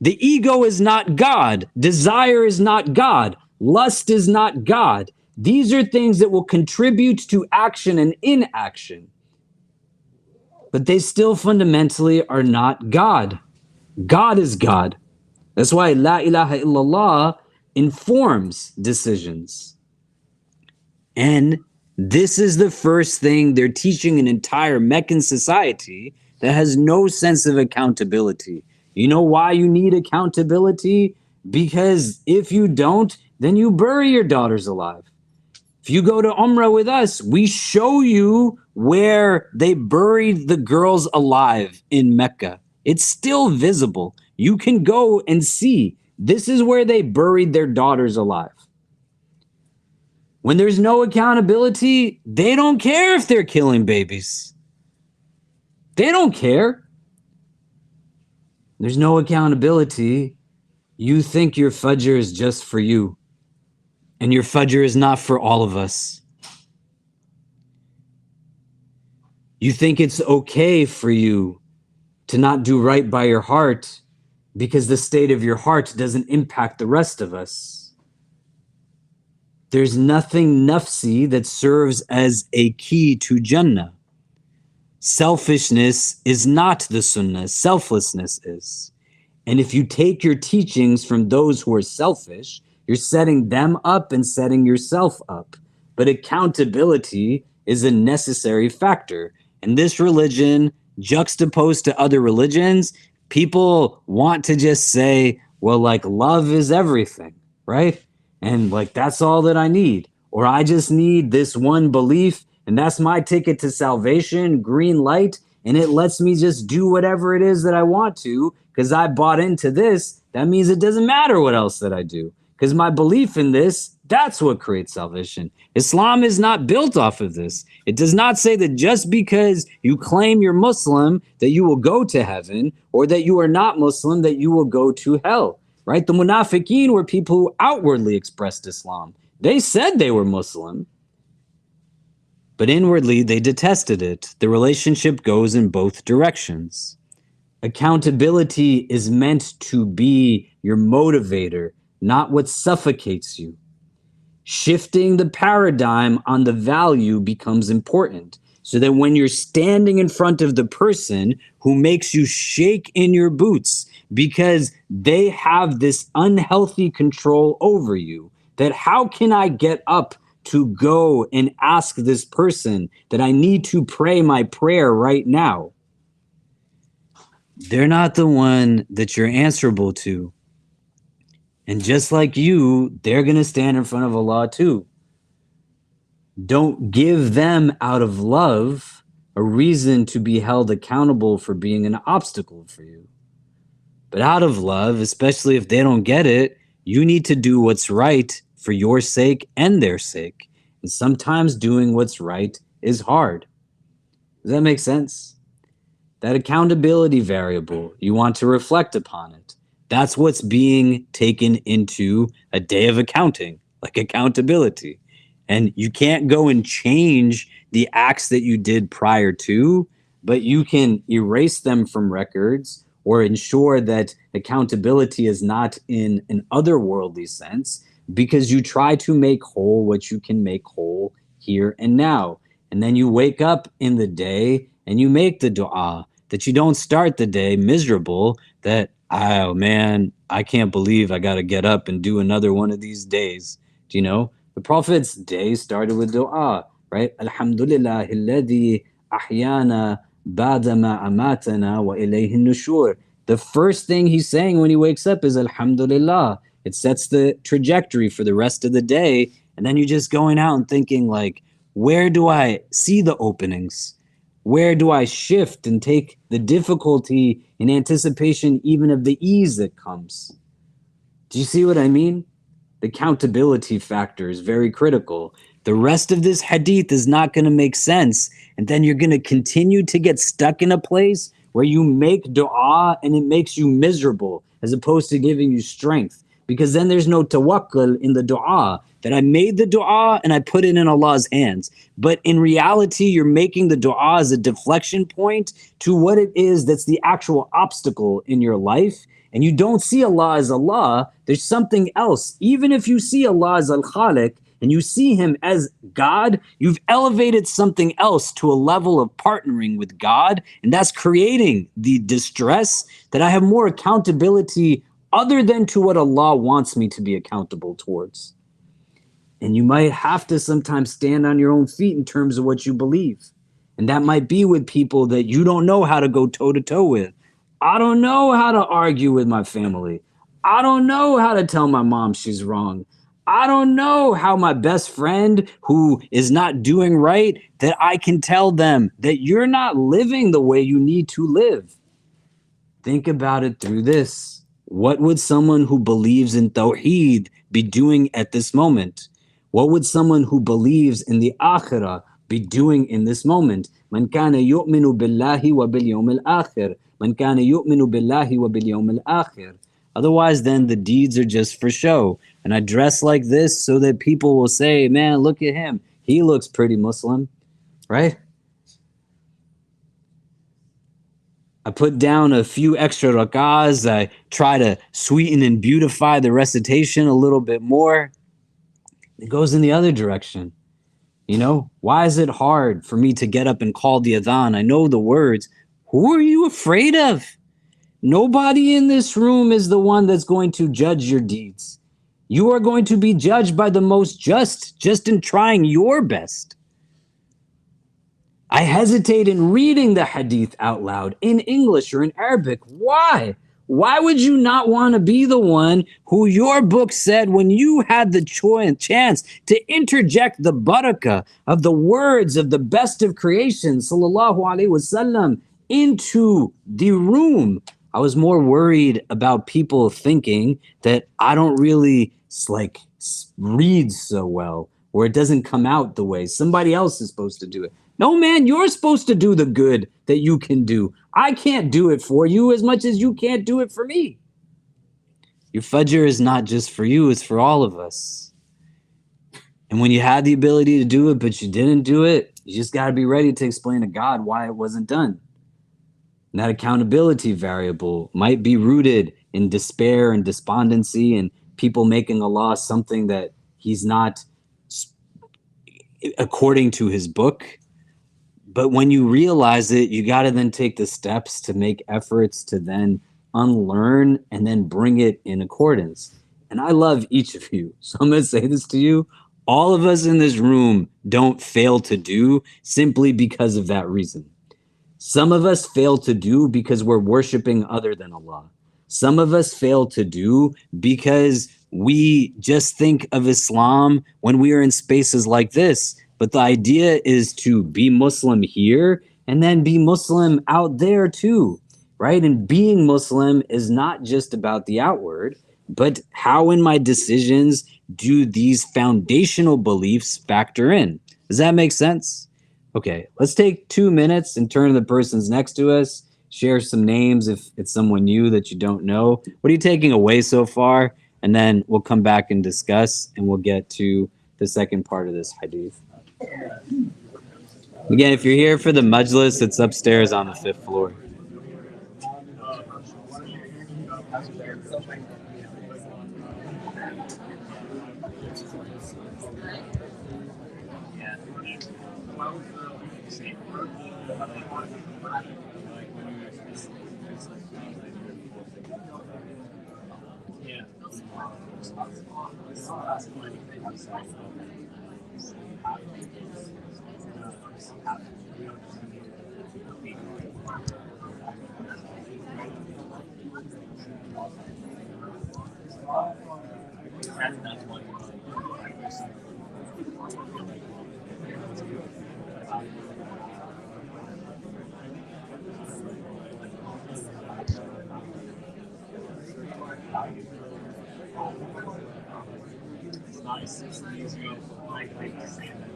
The ego is not God. Desire is not God. Lust is not God. These are things that will contribute to action and inaction. But they still fundamentally are not God. God is God. That's why La ilaha illallah informs decisions. And this is the first thing they're teaching an entire Meccan society that has no sense of accountability. You know why you need accountability? Because if you don't, then you bury your daughters alive. If you go to Umrah with us, we show you where they buried the girls alive in Mecca. It's still visible. You can go and see. This is where they buried their daughters alive. When there's no accountability, they don't care if they're killing babies. They don't care. There's no accountability. You think your Fajr is just for you. And your Fajr is not for all of us. You think it's okay for you to not do right by your heart because the state of your heart doesn't impact the rest of us. There's nothing nafsi that serves as a key to Jannah. Selfishness is not the Sunnah. Selflessness is. And if you take your teachings from those who are selfish, you're setting them up and setting yourself up. But accountability is a necessary factor. And this religion, juxtaposed to other religions, people want to just say, well, like, love is everything, right? And like, that's all that I need. Or I just need this one belief, and that's my ticket to salvation, green light, and it lets me just do whatever it is that I want to, because I bought into this. That means it doesn't matter what else that I do. Because my belief in this, that's what creates salvation. Islam is not built off of this. It does not say that just because you claim you're Muslim, that you will go to heaven, or that you are not Muslim, that you will go to hell, right? The munafiqeen were people who outwardly expressed Islam. They said they were Muslim, but inwardly they detested it. The relationship goes in both directions. Accountability is meant to be your motivator, not what suffocates you. Shifting the paradigm on the value becomes important, so that when you're standing in front of the person who makes you shake in your boots because they have this unhealthy control over you, that how can I get up to go and ask this person that I need to pray my prayer right now? They're not the one that you're answerable to. And just like you, they're going to stand in front of Allah too. Don't give them, out of love, a reason to be held accountable for being an obstacle for you. But out of love, especially if they don't get it, you need to do what's right for your sake and their sake. And sometimes doing what's right is hard. Does that make sense? That accountability variable, you want to reflect upon it. That's what's being taken into a day of accounting, like accountability. And you can't go and change the acts that you did prior to, but you can erase them from records or ensure that accountability is not in an otherworldly sense, because you try to make whole what you can make whole here and now. And then you wake up in the day and you make the dua, that you don't start the day miserable, that, oh man, I can't believe I got to get up and do another one of these days. Do you know? The Prophet's day started with dua, right? Alhamdulillah, alladhi ahyana ba'da ma amatana wa ilayhi nushur. the first thing he's saying when he wakes up is Alhamdulillah. It sets the trajectory for the rest of the day. And then you're just going out and thinking like, where do I see the openings? Where do I shift and take the difficulty in anticipation even of the ease that comes? Do you see what I mean? The accountability factor is very critical. The rest of this hadith is not going to make sense. And then you're going to continue to get stuck in a place where you make dua and it makes you miserable as opposed to giving you strength. Because then there's no tawakkul in the dua, that I made the dua and I put it in Allah's hands. But in reality, you're making the dua as a deflection point to what it is that's the actual obstacle in your life. And you don't see Allah as Allah, there's something else. Even if you see Allah as Al-Khaliq and you see him as God, you've elevated something else to a level of partnering with God, and that's creating the distress that I have more accountability other than to what Allah wants me to be accountable towards. And you might have to sometimes stand on your own feet in terms of what you believe. And that might be with people that you don't know how to go toe-to-toe with. I don't know how to argue with my family. I don't know how to tell my mom she's wrong. I don't know how my best friend who is not doing right, that I can tell them that you're not living the way you need to live. Think about it through this. What would someone who believes in Tawheed be doing at this moment? What would someone who believes in the Akhirah be doing in this moment? Man kana yu'minu billahi wa bil yawmil akhir. Man kana yu'minu billahi wa bil yawmil akhir. Otherwise, then the deeds are just for show. And I dress like this so that people will say, man, look at him. He looks pretty Muslim, right? I put down a few extra rak'ahs. I try to sweeten and beautify the recitation a little bit more. It goes in the other direction. You know, why is it hard for me to get up and call the adhan? I know the words. Who are you afraid of? Nobody in this room is the one that's going to judge your deeds. You are going to be judged by the most just in trying your best. I hesitate in reading the hadith out loud in English or in Arabic. Why? Why would you not want to be the one who your book said when you had the chance to interject the barakah of the words of the best of creation, sallallahu alaihi wasallam, into the room? I was more worried about people thinking that I don't really read so well, or it doesn't come out the way somebody else is supposed to do it. No, man, you're supposed to do the good that you can do. I can't do it for you as much as you can't do it for me. Your fajr is not just for you, it's for all of us. And when you had the ability to do it, but you didn't do it, you just got to be ready to explain to God why it wasn't done. And that accountability variable might be rooted in despair and despondency and people making Allah something that he's not according to his book. But when you realize it, you got to then take the steps to make efforts to then unlearn and then bring it in accordance. And I love each of you. So I'm going to say this to you. All of us in this room don't fail to do simply because of that reason. Some of us fail to do because we're worshiping other than Allah. Some of us fail to do because we just think of Islam when we are in spaces like this. But the idea is to be Muslim here and then be Muslim out there too, right? And being Muslim is not just about the outward, but how in my decisions do these foundational beliefs factor in? Does that make sense? Okay, let's take 2 minutes and turn to the persons next to us, share some names if it's someone new that you don't know. What are you taking away so far? And then we'll come back and discuss, and we'll get to the second part of this hadith. Again, if you're here for the majlis, it's upstairs on the 5th floor. That's one practice. It's nice. It's easy. Like saying that.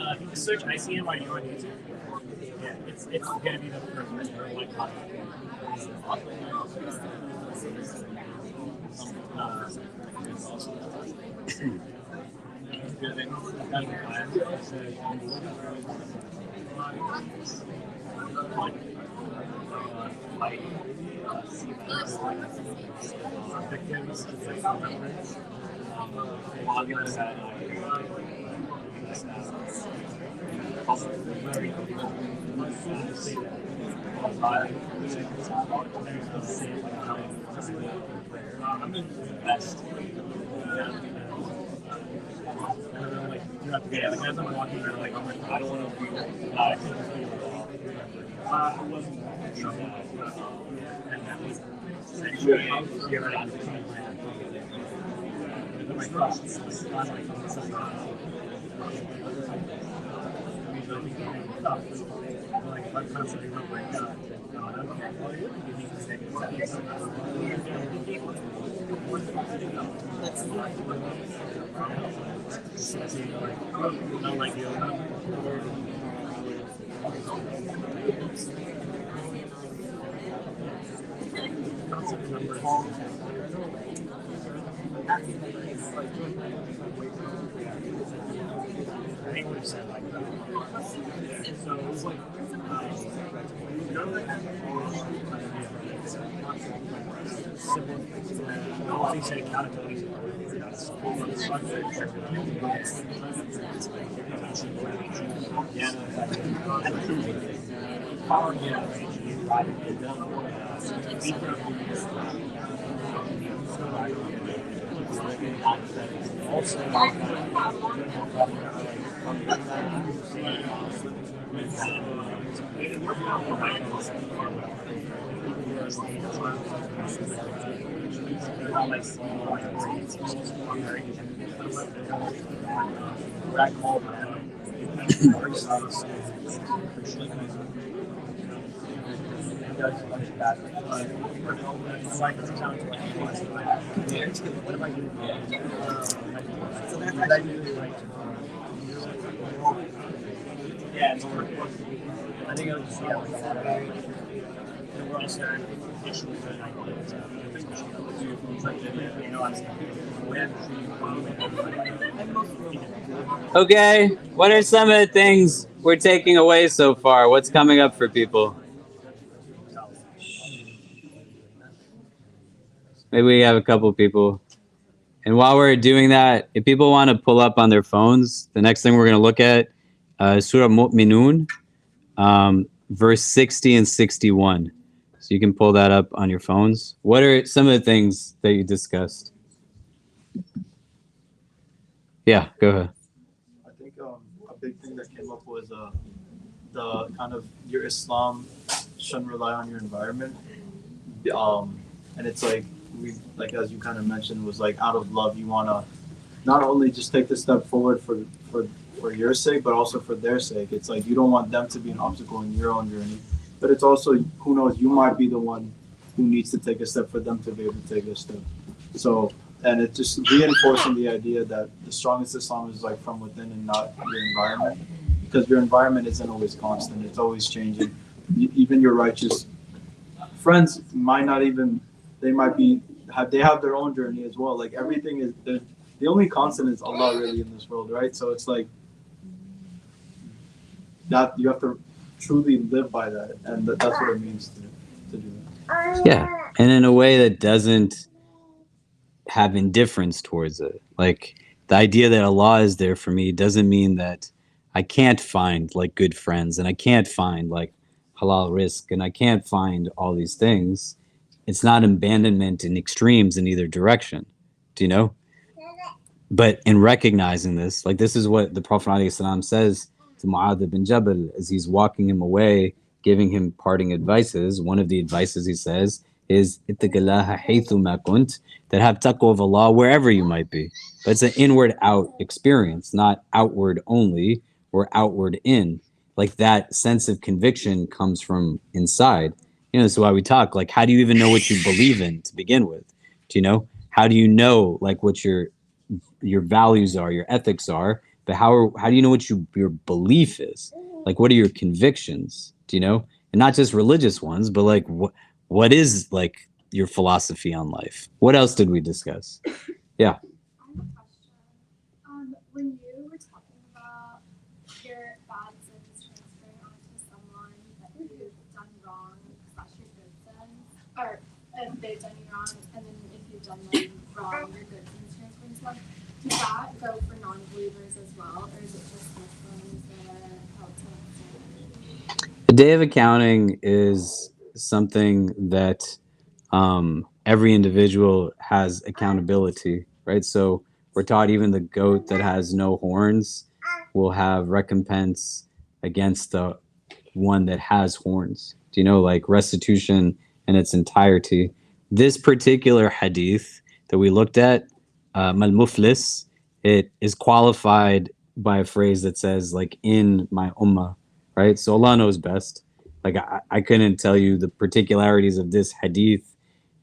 If you just search ICNYU on YouTube, yeah, it's gonna be the first like victims, I'm the best. Like, you have to get like as I'm walking around, like I'm like, I don't want to be I couldn't just be I wasn't and that was essentially you're right on the team. My thoughts, like, like if I'm constantly like, my God, okay, well, you need to take I think we've said like that. So it was like, I think said accountability. Also, yeah, it's work. I think I was just, yeah, we're also issues that I Okay, what are some of the things we're taking away so far? What's coming up for people? Maybe we have a couple people. And while we're doing that, if people want to pull up on their phones, the next thing we're going to look at is Surah Mu'minun, verse 60 and 61. So you can pull that up on your phones. What are some of the things that you discussed? Yeah, go ahead. I think a big thing that came up was the kind of your Islam shouldn't rely on your environment. And it's like as you kind of mentioned, was like out of love you want to not only just take the step forward for your sake, but also for their sake. It's like you don't want them to be an obstacle in your own journey. But it's also, who knows, you might be the one who needs to take a step for them to be able to take a step. So, and it's just reinforcing the idea that the strongest Islam is like from within and not your environment, because your environment isn't always constant; it's always changing. Even your righteous friends might not even, they might be, they have their own journey as well. Like everything is, the only constant is Allah really in this world, right? So it's like that you have to truly live by that, and that's what it means to do that. Yeah, and in a way that doesn't have indifference towards it. Like the idea that Allah is there for me doesn't mean that I can't find like good friends and I can't find like halal rizq and I can't find all these things. It's not abandonment in extremes in either direction. Do you know? But in recognizing this, like this is what the Prophet ﷺ says to Mu'adh bin Jabal as he's walking him away, giving him parting advices. One of the advices he says is ittaqillaha haythuma kunt, that have taqwa of Allah wherever you might be. But it's an inward out experience, not outward only or outward in. Like that sense of conviction comes from inside. You know, that's why we talk. Like, how do you even know what you believe in to begin with? Do you know? How do you know like what your values are, your ethics are? But how do you know what your belief is? Like, what are your convictions? Do you know? And not just religious ones, but like what is like your philosophy on life? What else did we discuss? Yeah. I have a question. When you were talking about your bad sins transferring onto someone that you've done wrong, slash your good sins, or if they've done you wrong, and then if you've done them wrong, your good sins transferring to them, does that go for non-believers as well, or is it just Muslims that are held to that standard? The day of accounting is something that every individual has accountability, right? So we're taught even the goat that has no horns will have recompense against the one that has horns. Do you know, like restitution in its entirety? This particular hadith that we looked at, mal muflis, it is qualified by a phrase that says like in my ummah, right? So Allah knows best. Like I couldn't tell you the particularities of this hadith.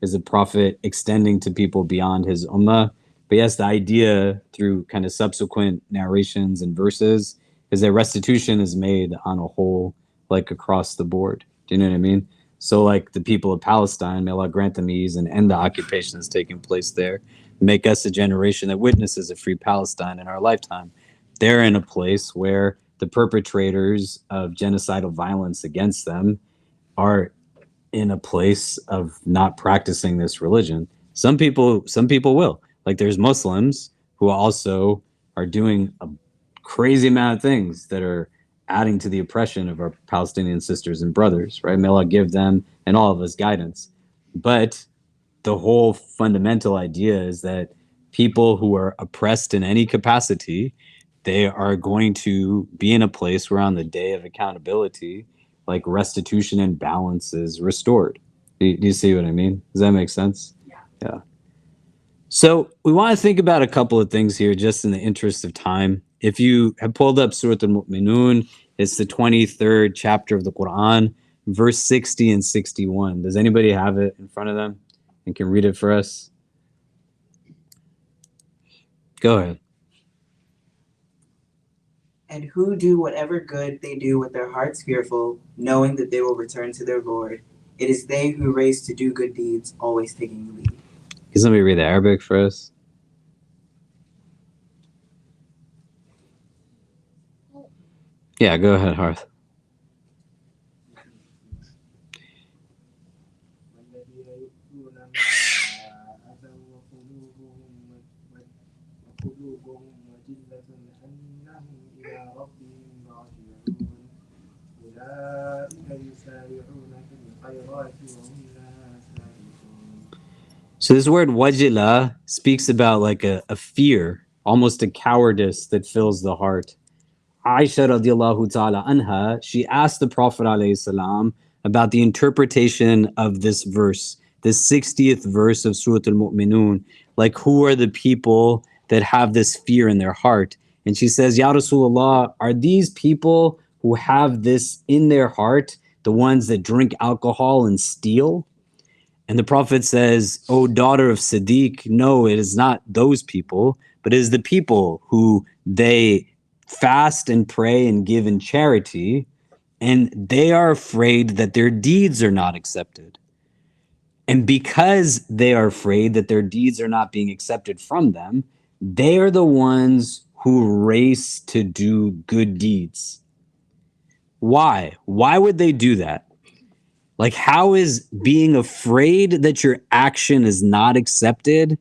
Is the Prophet extending to people beyond his ummah? But yes, the idea through kind of subsequent narrations and verses is that restitution is made on a whole, like across the board. Do you know what I mean? So like the people of Palestine, may Allah grant them ease and end the occupation that's taking place there. Make us a generation that witnesses a free Palestine in our lifetime. They're in a place where the perpetrators of genocidal violence against them are in a place of not practicing this religion. Some people will. Like there's Muslims who also are doing a crazy amount of things that are adding to the oppression of our Palestinian sisters and brothers, right? May Allah give them and all of us guidance. But the whole fundamental idea is that people who are oppressed in any capacity, they are going to be in a place where on the day of accountability, like restitution and balance is restored. Do you see what I mean? Does that make sense? Yeah. So we want to think about a couple of things here just in the interest of time. If you have pulled up Surah Al-Mu'minun, it's the 23rd chapter of the Quran, verse 60 and 61. Does anybody have it in front of them and can read it for us? Go ahead. And who do whatever good they do with their hearts fearful, knowing that they will return to their Lord. It is they who race to do good deeds, always taking the lead. Can somebody read the Arabic for us? Yeah, go ahead, Harth. So this word wajila speaks about like a fear, almost a cowardice that fills the heart. Aisha radiallahu ta'ala anha, she asked the Prophet alayhi salam about the interpretation of this verse, this 60th verse of Surah Al-Mu'minun. Like, who are the people that have this fear in their heart? And she says, Ya Rasulullah, are these people who have this in their heart the ones that drink alcohol and steal? And the Prophet says, "O daughter of Siddiq, no, it is not those people, but it is the people who they fast and pray and give in charity, and they are afraid that their deeds are not accepted. And because they are afraid that their deeds are not being accepted from them, they are the ones who race to do good deeds." Why? Why would they do that? Like, how is being afraid that your action is not accepted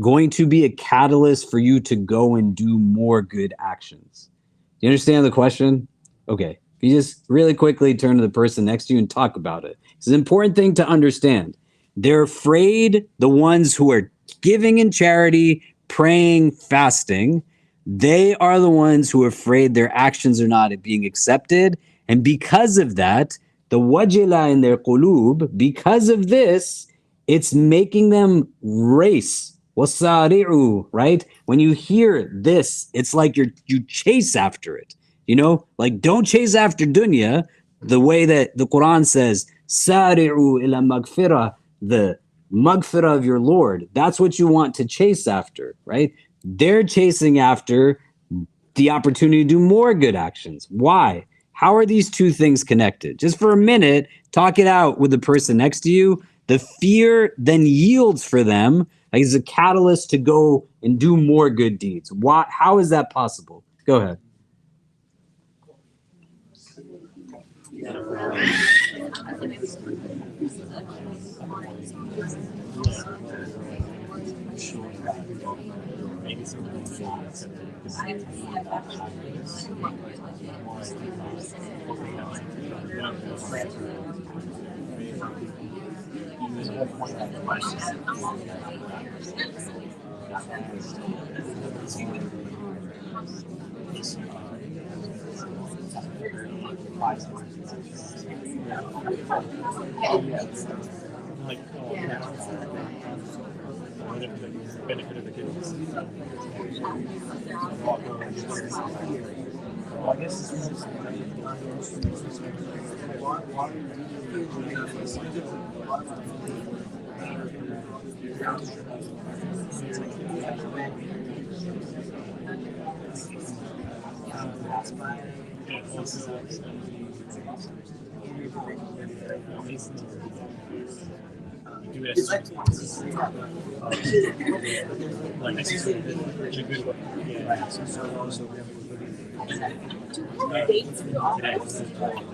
going to be a catalyst for you to go and do more good actions? Do you understand the question? Okay. If you just really quickly turn to the person next to you and talk about it. It's an important thing to understand. They're afraid, the ones who are giving in charity, praying, fasting, they are the ones who are afraid their actions are not being accepted. And because of that, the wajila in their qulub, because of this, it's making them race. Wasari'u, right? When you hear this, it's like you chase after it. You know, like don't chase after dunya the way that the Quran says, Sari'u ila magfirah, the magfirah of your Lord. That's what you want to chase after, right? They're chasing after the opportunity to do more good actions. Why? How are these two things connected? Just for a minute, talk it out with the person next to you. The fear then yields for them as a catalyst to go and do more good deeds. Why? How is that possible? Go ahead. Benefit of the goodness. Well, I guess it's do it like in a good way.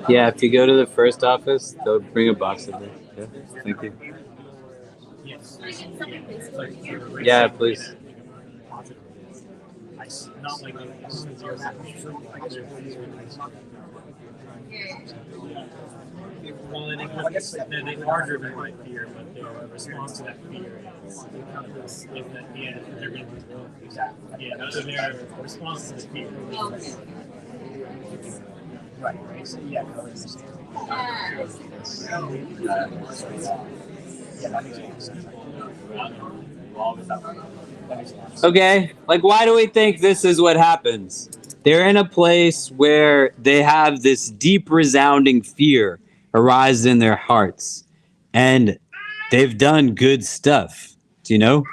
Yeah, if you go to the first office, they'll bring a box of it. Yeah, thank you. Yeah, please. Not like well, I guess they are driven by fear, but their response to that fear is that yeah, they're going to exactly. Yeah, so their response to the fear. Right. So yeah, Okay, like why do we think this is what happens? They're in a place where they have this deep resounding fear arise in their hearts, and they've done good stuff, do you know?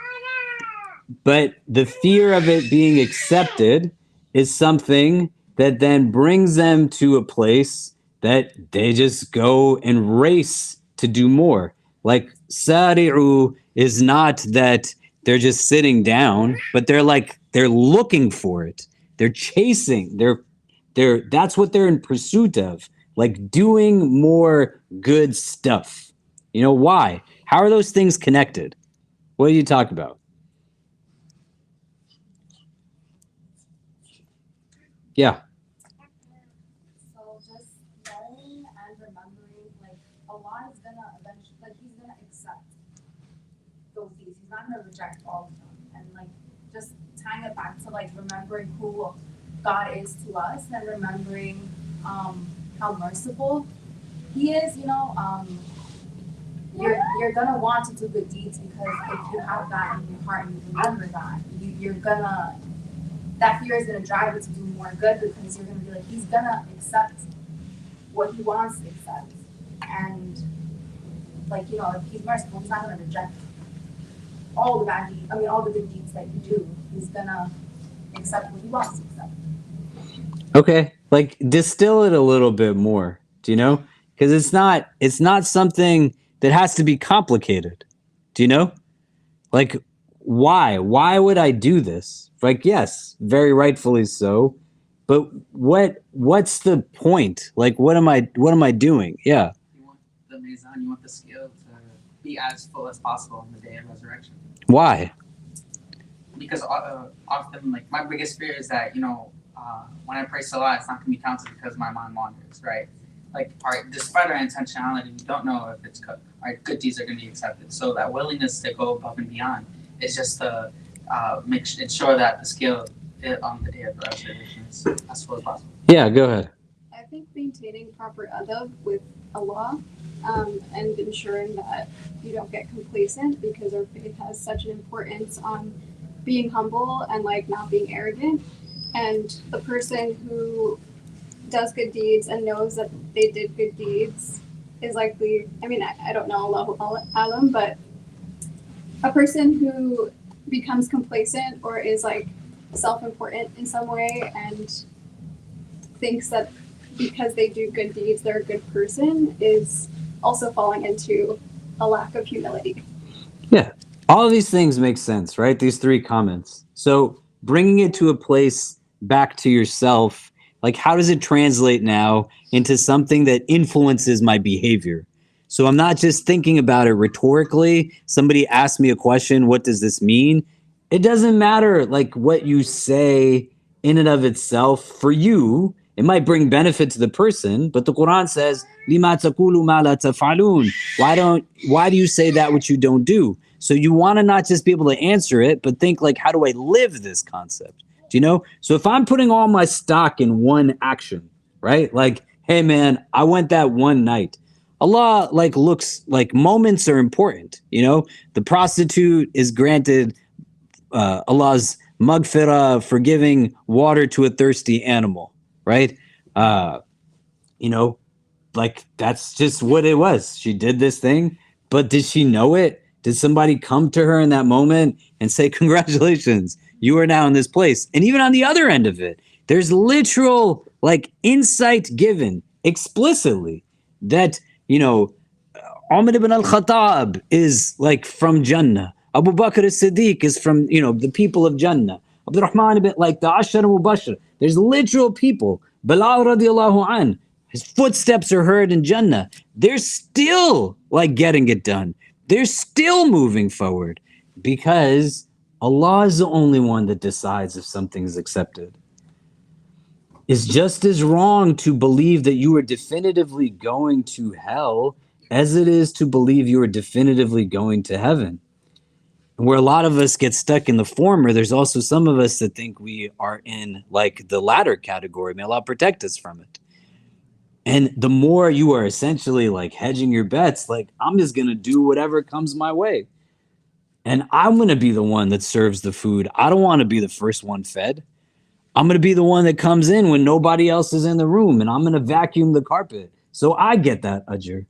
But the fear of it being accepted is something that then brings them to a place that they just go and race to do more. Like sari'u is not that they're just sitting down, but they're looking for it. They're chasing. That's what they're in pursuit of, like doing more good stuff. You know why? How are those things connected? What do you talk about? Yeah. So just knowing and remembering, like Allah is gonna eventually, like He's gonna accept those deeds. He's not gonna reject all of them. And like just tying it back to like remembering who God is to us and remembering how merciful He is. You're gonna want to do good deeds because if you have that in your heart and you remember that, you're gonna. That fear is going to drive you to do more good because you're going to be like, He's going to accept what He wants to accept. And like, you know, if he's merciful, he's not gonna reject all the bad deeds, all the good deeds that you do. He's gonna accept what he wants to accept. Okay, like distill it a little bit more. Do you know? Because it's not something that has to be complicated. Do you know? Like, why? Why would I do this? Like, yes, very rightfully so. But what's the point? Like, what am I doing? Yeah. You want the mizan, you want the scale to be as full as possible on the day of resurrection. Why? Because often, like, my biggest fear is that, when I pray salah, it's not going to be counted because my mind wanders, right? Like, despite our intentionality, we don't know if it's our good deeds are going to be accepted. So that willingness to go above and beyond is just to ensure that the scale on the day of resurrection is as full as possible. Yeah, go ahead. I think maintaining proper adab with Allah and ensuring that you don't get complacent, because our faith has such an importance on being humble and like not being arrogant. And the person who does good deeds and knows that they did good deeds is likely, I don't know, Allahu Alam, but a person who becomes complacent or is like self-important in some way and thinks that because they do good deeds they're a good person is also falling into a lack of humility. Yeah, all of these things make sense, right? These three comments. So bringing it to a place back to yourself, like how does it translate now into something that influences my behavior? So I'm not just thinking about it rhetorically. Somebody asked me a question, what does this mean? It doesn't matter like what you say in and of itself. For you, it might bring benefit to the person, but the Quran says, "Lima taqulu ma la taf'alun." Why do you say that which you don't do? So you want to not just be able to answer it, but think like, how do I live this concept? Do you know? So if I'm putting all my stock in one action, right? Like, hey man, I went that one night. Allah looks like moments are important. The prostitute is granted Allah's maghfirah for giving water to a thirsty animal, right? That's just what it was. She did this thing, but did she know it? Did somebody come to her in that moment and say, congratulations, you are now in this place? And even on the other end of it, there's literal insight given explicitly that, Umar ibn al-Khattab is from Jannah. Abu Bakr as-Siddiq is from, the people of Jannah. Abdurrahman ibn, the Ashar Mubashir. There's literal people. Bilal radiallahu an, his footsteps are heard in Jannah. They're still getting it done. They're still moving forward because Allah is the only one that decides if something is accepted. It's just as wrong to believe that you are definitively going to hell as it is to believe you are definitively going to heaven. And where a lot of us get stuck in the former, there's also some of us that think we are in the latter category. May Allah protect us from it. And the more you are essentially hedging your bets, I'm just going to do whatever comes my way. And I'm going to be the one that serves the food. I don't want to be the first one fed. I'm going to be the one that comes in when nobody else is in the room, and I'm going to vacuum the carpet. So I get that ajr.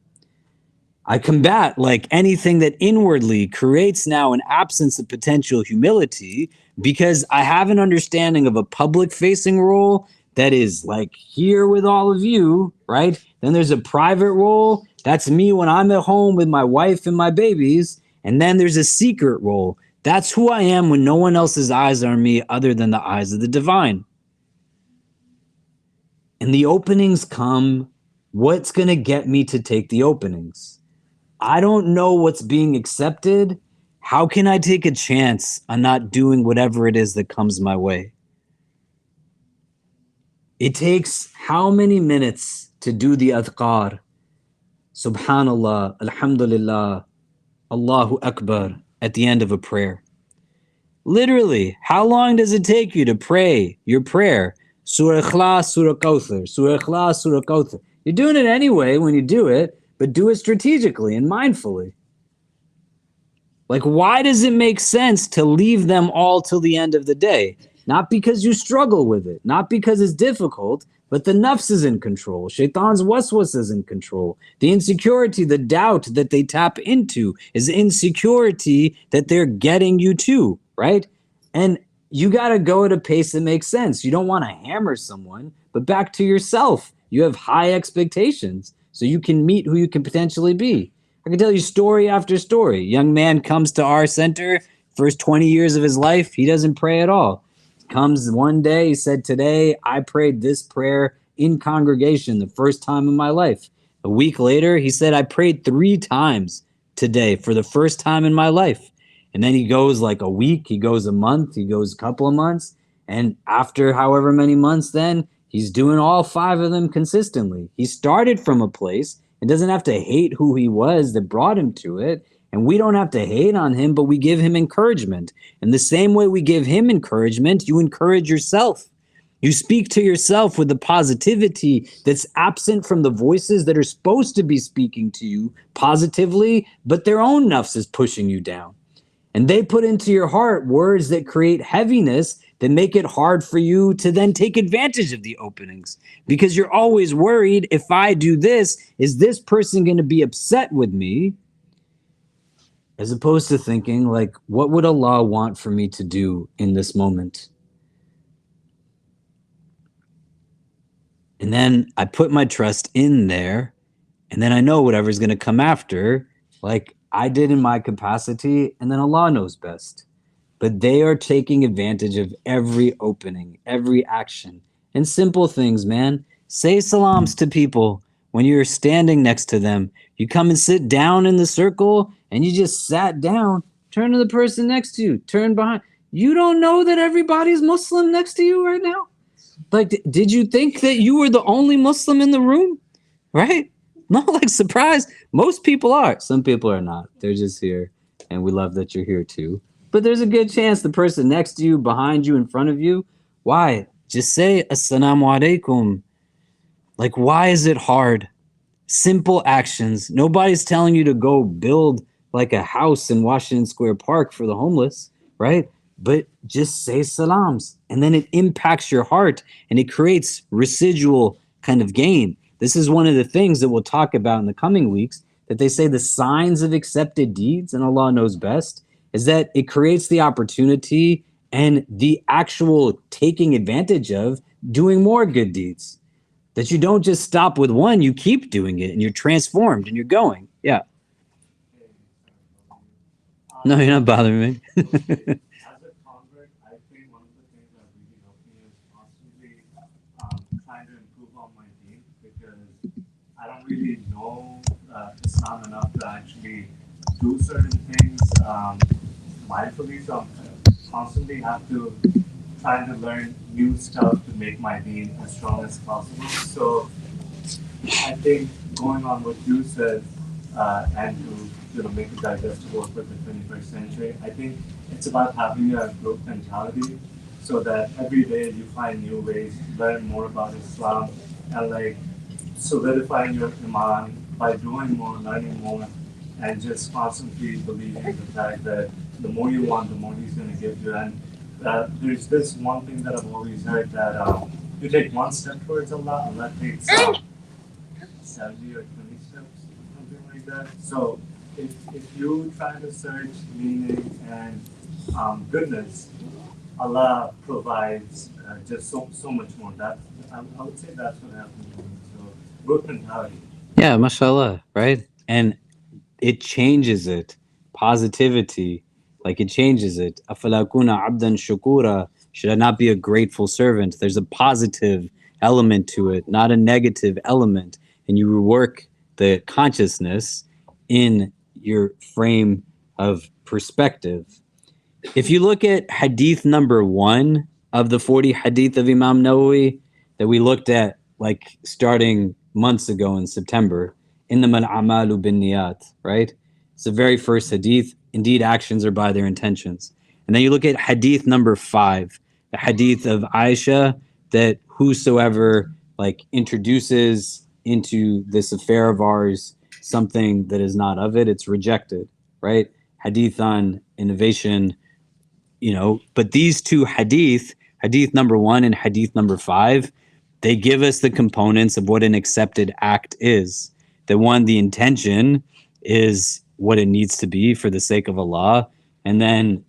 I combat anything that inwardly creates now an absence of potential humility because I have an understanding of a public facing role that is here with all of you, right? Then there's a private role. That's me when I'm at home with my wife and my babies. And then there's a secret role. That's who I am when no one else's eyes are on me other than the eyes of the divine. And the openings come. What's going to get me to take the openings? I don't know what's being accepted. How can I take a chance on not doing whatever it is that comes my way? It takes how many minutes to do the adhkar? Subhanallah, Alhamdulillah, Allahu Akbar at the end of a prayer. Literally, how long does it take you to pray your prayer? Surah Ikhlas, Surah Kawthar, Surah Ikhlas, Surah Kawthar. You're doing it anyway when you do it, but do it strategically and mindfully. Why does it make sense to leave them all till the end of the day? Not because you struggle with it, not because it's difficult, but the nafs is in control. Shaitan's waswas is in control. The insecurity, the doubt that they tap into is insecurity that they're getting you to, right? And you got to go at a pace that makes sense. You don't want to hammer someone, but back to yourself. You have high expectations so you can meet who you can potentially be. I can tell you story after story. Young man comes to our center, first 20 years of his life, he doesn't pray at all. Comes one day, he said, today I prayed this prayer in congregation the first time in my life. A week later, he said, I prayed 3 times today for the first time in my life. And then he goes like a week, he goes a month, he goes a couple of months. And after however many months, then he's doing all 5 of them consistently. He started from a place and doesn't have to hate who he was that brought him to it. And we don't have to hate on him, but we give him encouragement. And the same way we give him encouragement, you encourage yourself. You speak to yourself with the positivity that's absent from the voices that are supposed to be speaking to you positively, but their own nafs is pushing you down. And they put into your heart words that create heaviness that make it hard for you to then take advantage of the openings. Because you're always worried, if I do this, is this person going to be upset with me? As opposed to thinking, like, what would Allah want for me to do in this moment? And then I put my trust in there, and then I know whatever's going to come after, like I did in my capacity, and then Allah knows best. But they are taking advantage of every opening, every action, and simple things, man. Say salams to people when you're standing next to them. You come and sit down in the circle, and you just sat down. Turn to the person next to you. Turn behind. You don't know that everybody's Muslim next to you right now? Like, did you think that you were the only Muslim in the room? Right? No, like, surprise. Most people are. Some people are not. They're just here, and we love that you're here too. But there's a good chance the person next to you, behind you, in front of you, why? Just say, Assalamu alaikum. Like, why is it hard? Simple actions. Nobody's telling you to go build like a house in Washington Square Park for the homeless, right? But just say salams, and then it impacts your heart, and it creates residual kind of gain. This is one of the things that we'll talk about in the coming weeks, that they say the signs of accepted deeds, and Allah knows best, is that it creates the opportunity and the actual taking advantage of doing more good deeds. That you don't just stop with one, you keep doing it, and you're transformed, and you're going. Yeah. No, you're not bothering me. As a convert, I think one of the things that really helped me is constantly trying to improve on my deen, because I don't really know Islam enough to actually do certain things mindfully, so I constantly have to try to learn new stuff to make my deen as strong as possible. So I think going on what you said and to make it digestible for the 21st century, I think it's about having a growth mentality so that every day you find new ways to learn more about Islam and like solidifying your iman by doing more, learning more, and just constantly believing in the fact that the more you want, the more He's going to give you. And there's this one thing that I've always heard, that you take one step towards Allah, Allah takes 70 or 20 steps, something like that. So if you try to search meaning and goodness, Allah provides just so much more. That I would say that's what happened to me. So growth mentality. Yeah, mashallah, right? And it changes it. Positivity, like it changes it. أَفَلَا أَكُونَ عَبْدًا شُكُورًا. Should I not be a grateful servant? There's a positive element to it, not a negative element. And you rework the consciousness in your frame of perspective. If you look at hadith number 1 of the 40 hadith of Imam Nawawi that we looked at like starting months ago in September, إِنَّمَا الْأَعْمَالُ بِالنِّيَّاتِ, right? It's the very first hadith. Indeed, actions are by their intentions. And then you look at hadith number 5, the hadith of Aisha, that whosoever like introduces into this affair of ours something that is not of it, it's rejected, right? Hadith on innovation, you know, but these two hadith Hadith number 1 and Hadith number 5, they give us the components of what an accepted act is. The one, the intention is what it needs to be for the sake of Allah. And then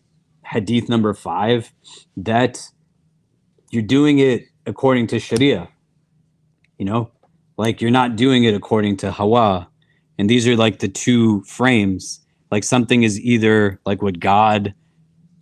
Hadith number 5, that you're doing it according to Sharia. You know, like you're not doing it according to Hawa. And these are like the two frames. Like something is either like what God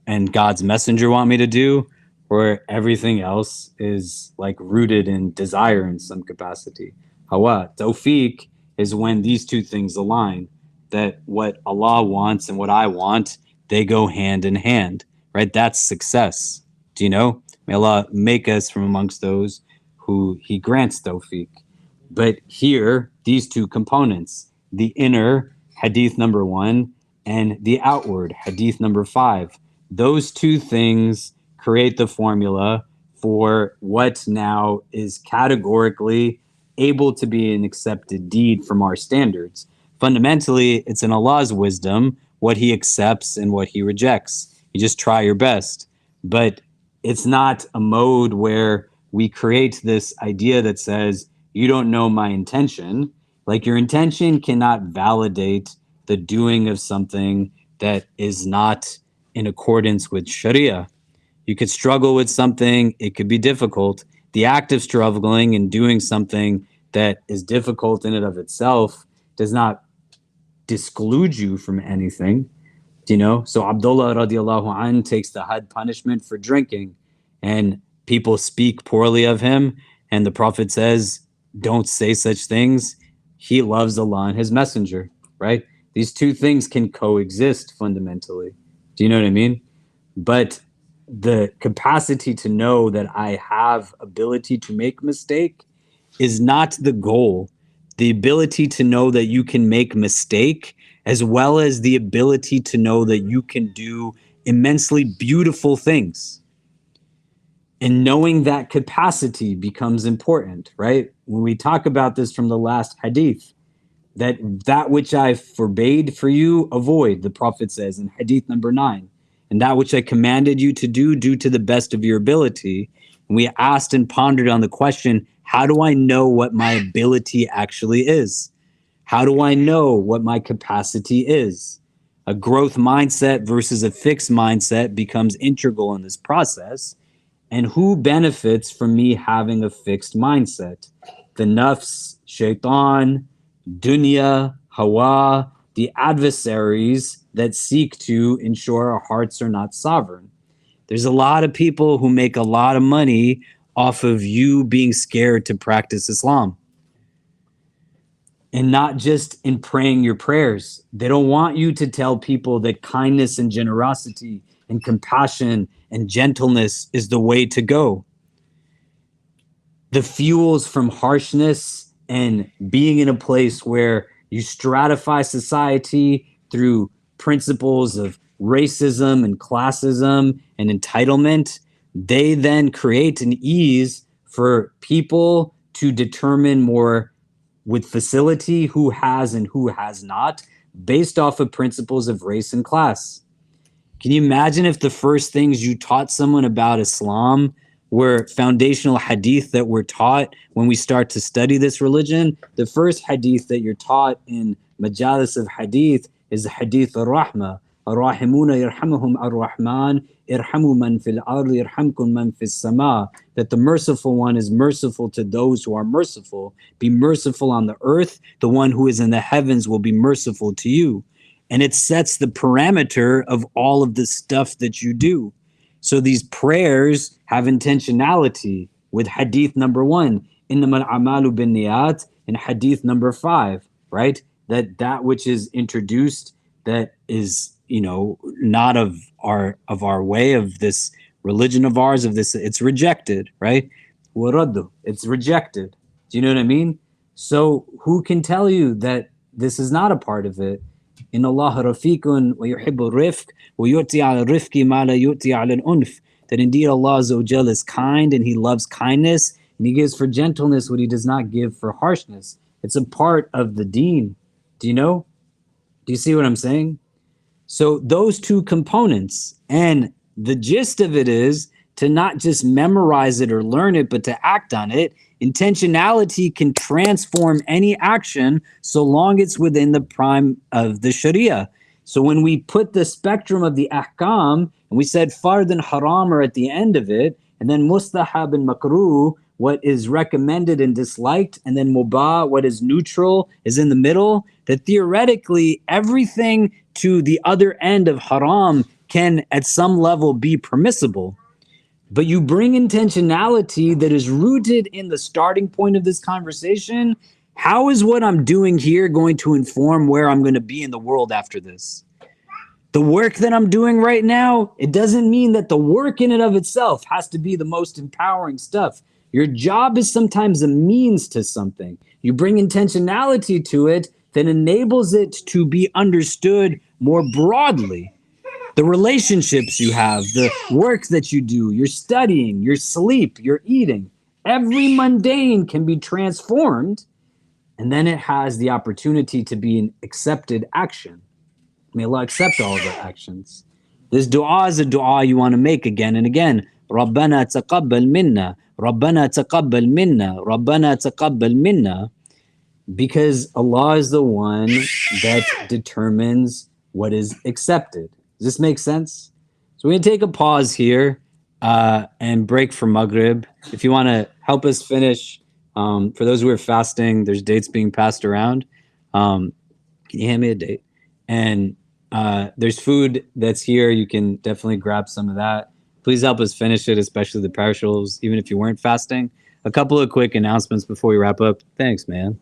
and God's messenger want me to do, or everything else is like rooted in desire in some capacity. Hawa, tawfiq is when these two things align, that what Allah wants and what I want, they go hand in hand, right? That's success. Do you know? May Allah make us from amongst those who He grants tawfiq. But here, these two components, the inner, Hadith number 1, and the outward, Hadith number 5, those two things create the formula for what now is categorically able to be an accepted deed from our standards. Fundamentally, it's in Allah's wisdom what He accepts and what He rejects. You just try your best. But it's not a mode where we create this idea that says, you don't know my intention. Like your intention cannot validate the doing of something that is not in accordance with Sharia. You could struggle with something, it could be difficult. The act of struggling and doing something that is difficult in and of itself does not disclude you from anything. You know, so Abdullah radiallahu anh takes the had punishment for drinking, and people speak poorly of him, and the Prophet says, don't say such things. He loves Allah and His messenger, right? These two things can coexist fundamentally. Do you know what I mean? But the capacity to know that I have ability to make mistake is not the goal. The ability to know that you can make mistake, as well as the ability to know that you can do immensely beautiful things. And knowing that capacity becomes important, right? When we talk about this from the last hadith, that which I forbade for you, avoid, the Prophet says in hadith number 9. And that which I commanded you to do to the best of your ability. And we asked and pondered on the question, how do I know what my ability actually is? How do I know what my capacity is? A growth mindset versus a fixed mindset becomes integral in this process. And who benefits from me having a fixed mindset? The nafs, shaitan, dunya, hawa, the adversaries that seek to ensure our hearts are not sovereign. There's a lot of people who make a lot of money off of you being scared to practice Islam. And not just in praying your prayers. They don't want you to tell people that kindness and generosity and compassion and gentleness is the way to go. The fuels from harshness and being in a place where you stratify society through principles of racism and classism and entitlement, they then create an ease for people to determine more with facility who has and who has not, based off of principles of race and class. Can you imagine if the first things you taught someone about Islam were foundational hadith that were taught when we start to study this religion? The first hadith that you're taught in majalis of hadith is the hadith al-Rahmah. Ar-Rahimuna yarhamuhum ar-Rahman, irhamu man fil ardi, irhamkum man fis sama. That the merciful one is merciful to those who are merciful. Be merciful on the earth. The one who is in the heavens will be merciful to you. And it sets the parameter of all of the stuff that you do. So these prayers have intentionality with hadith number 1, innamal a'malu bin niyat, and hadith number 5, right? That which is introduced that is, you know, not of our way, of this religion of ours, of this, it's rejected, right? Waraddu, it's rejected. Do you know what I mean? So who can tell you that this is not a part of it? In Allah rafiqun wa yuhibbu rifq wa yu'ti ala rifqi ma la yu'ti ala al-unf. That indeed Allah Azza wa Jal is kind and He loves kindness, and He gives for gentleness what He does not give for harshness. It's a part of the deen. Do you know? Do you see what I'm saying? So those two components, and the gist of it is to not just memorize it or learn it, but to act on it. Intentionality can transform any action so long it's within the prime of the sharia. So when we put the spectrum of the ahkam, and we said fard and haram are at the end of it, and then mustahab and makruh, what is recommended and disliked, and then mubah, what is neutral, is in the middle, that theoretically everything to the other end of haram can at some level be permissible. But you bring intentionality that is rooted in the starting point of this conversation. How is what I'm doing here going to inform where I'm going to be in the world after this? The work that I'm doing right now, it doesn't mean that the work in and of itself has to be the most empowering stuff. Your job is sometimes a means to something. You bring intentionality to it that enables it to be understood more broadly. The relationships you have, the work that you do, your studying, your sleep, your eating, every mundane can be transformed, and then it has the opportunity to be an accepted action. May Allah accept all of our actions. This dua is a dua you want to make again and again. Rabbana taqabbal minna, Rabbana taqabbal minna, Rabbana taqabbal minna, because Allah is the one that determines what is accepted. Does this make sense? So we're going to take a pause here and break for Maghrib. If you want to help us finish, for those who are fasting, there's dates being passed around. Can you hand me a date? And there's food that's here. You can definitely grab some of that. Please help us finish it, especially the perishables, even if you weren't fasting. A couple of quick announcements before we wrap up. Thanks, man.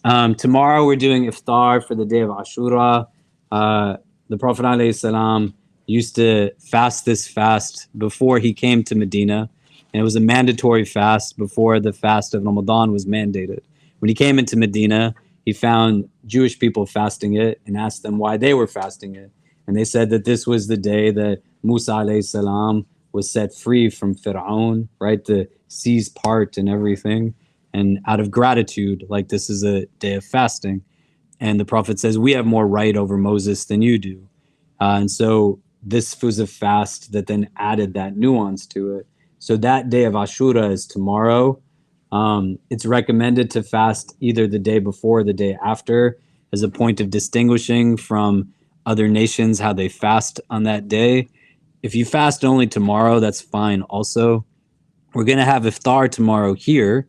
Tomorrow we're doing iftar for the day of Ashura. The Prophet ﷺ used to fast this fast before he came to Medina, and it was a mandatory fast before the fast of Ramadan was mandated. When he came into Medina, he found Jewish people fasting it and asked them why they were fasting it. And they said that this was the day that Musa ﷺ was set free from Fir'aun, right? The seas part and everything. And out of gratitude, like this is a day of fasting. And the Prophet says, we have more right over Moses than you do. And so this was a fast that then added that nuance to it. So that day of Ashura is tomorrow. It's recommended to fast either the day before or the day after as a point of distinguishing from other nations how they fast on that day. If you fast only tomorrow, that's fine also. We're going to have iftar tomorrow here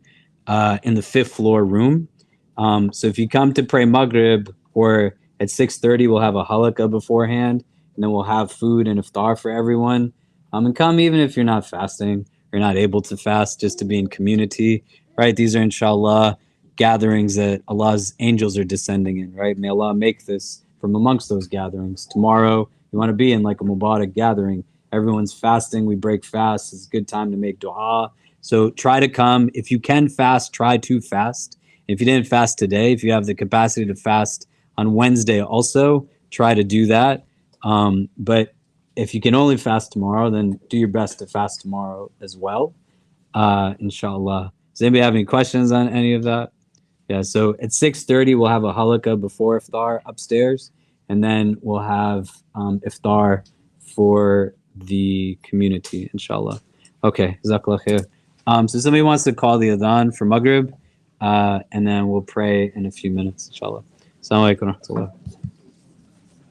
in the 5th floor room. So if you come to pray Maghrib, or at 6:30, we'll have a halaqah beforehand, and then we'll have food and iftar for everyone. And come even if you're not fasting, you're not able to fast, just to be in community, right? These are inshallah gatherings that Allah's angels are descending in, right? May Allah make this from amongst those gatherings. Tomorrow, you want to be in like a Mubarak gathering. Everyone's fasting, we break fast. It's a good time to make dua. So try to come. If you can fast, try to fast. If you didn't fast today, if you have the capacity to fast on Wednesday also, try to do that. But if you can only fast tomorrow, then do your best to fast tomorrow as well, inshallah. Does anybody have any questions on any of that? Yeah, so at 6:30, we'll have a halaqah before iftar upstairs, and then we'll have iftar for the community, inshallah. Okay, jazakallah khair. So somebody wants to call the adhan for Maghrib, and then we'll pray in a few minutes, inshallah. Assalamu alaikum wa rahmatullah.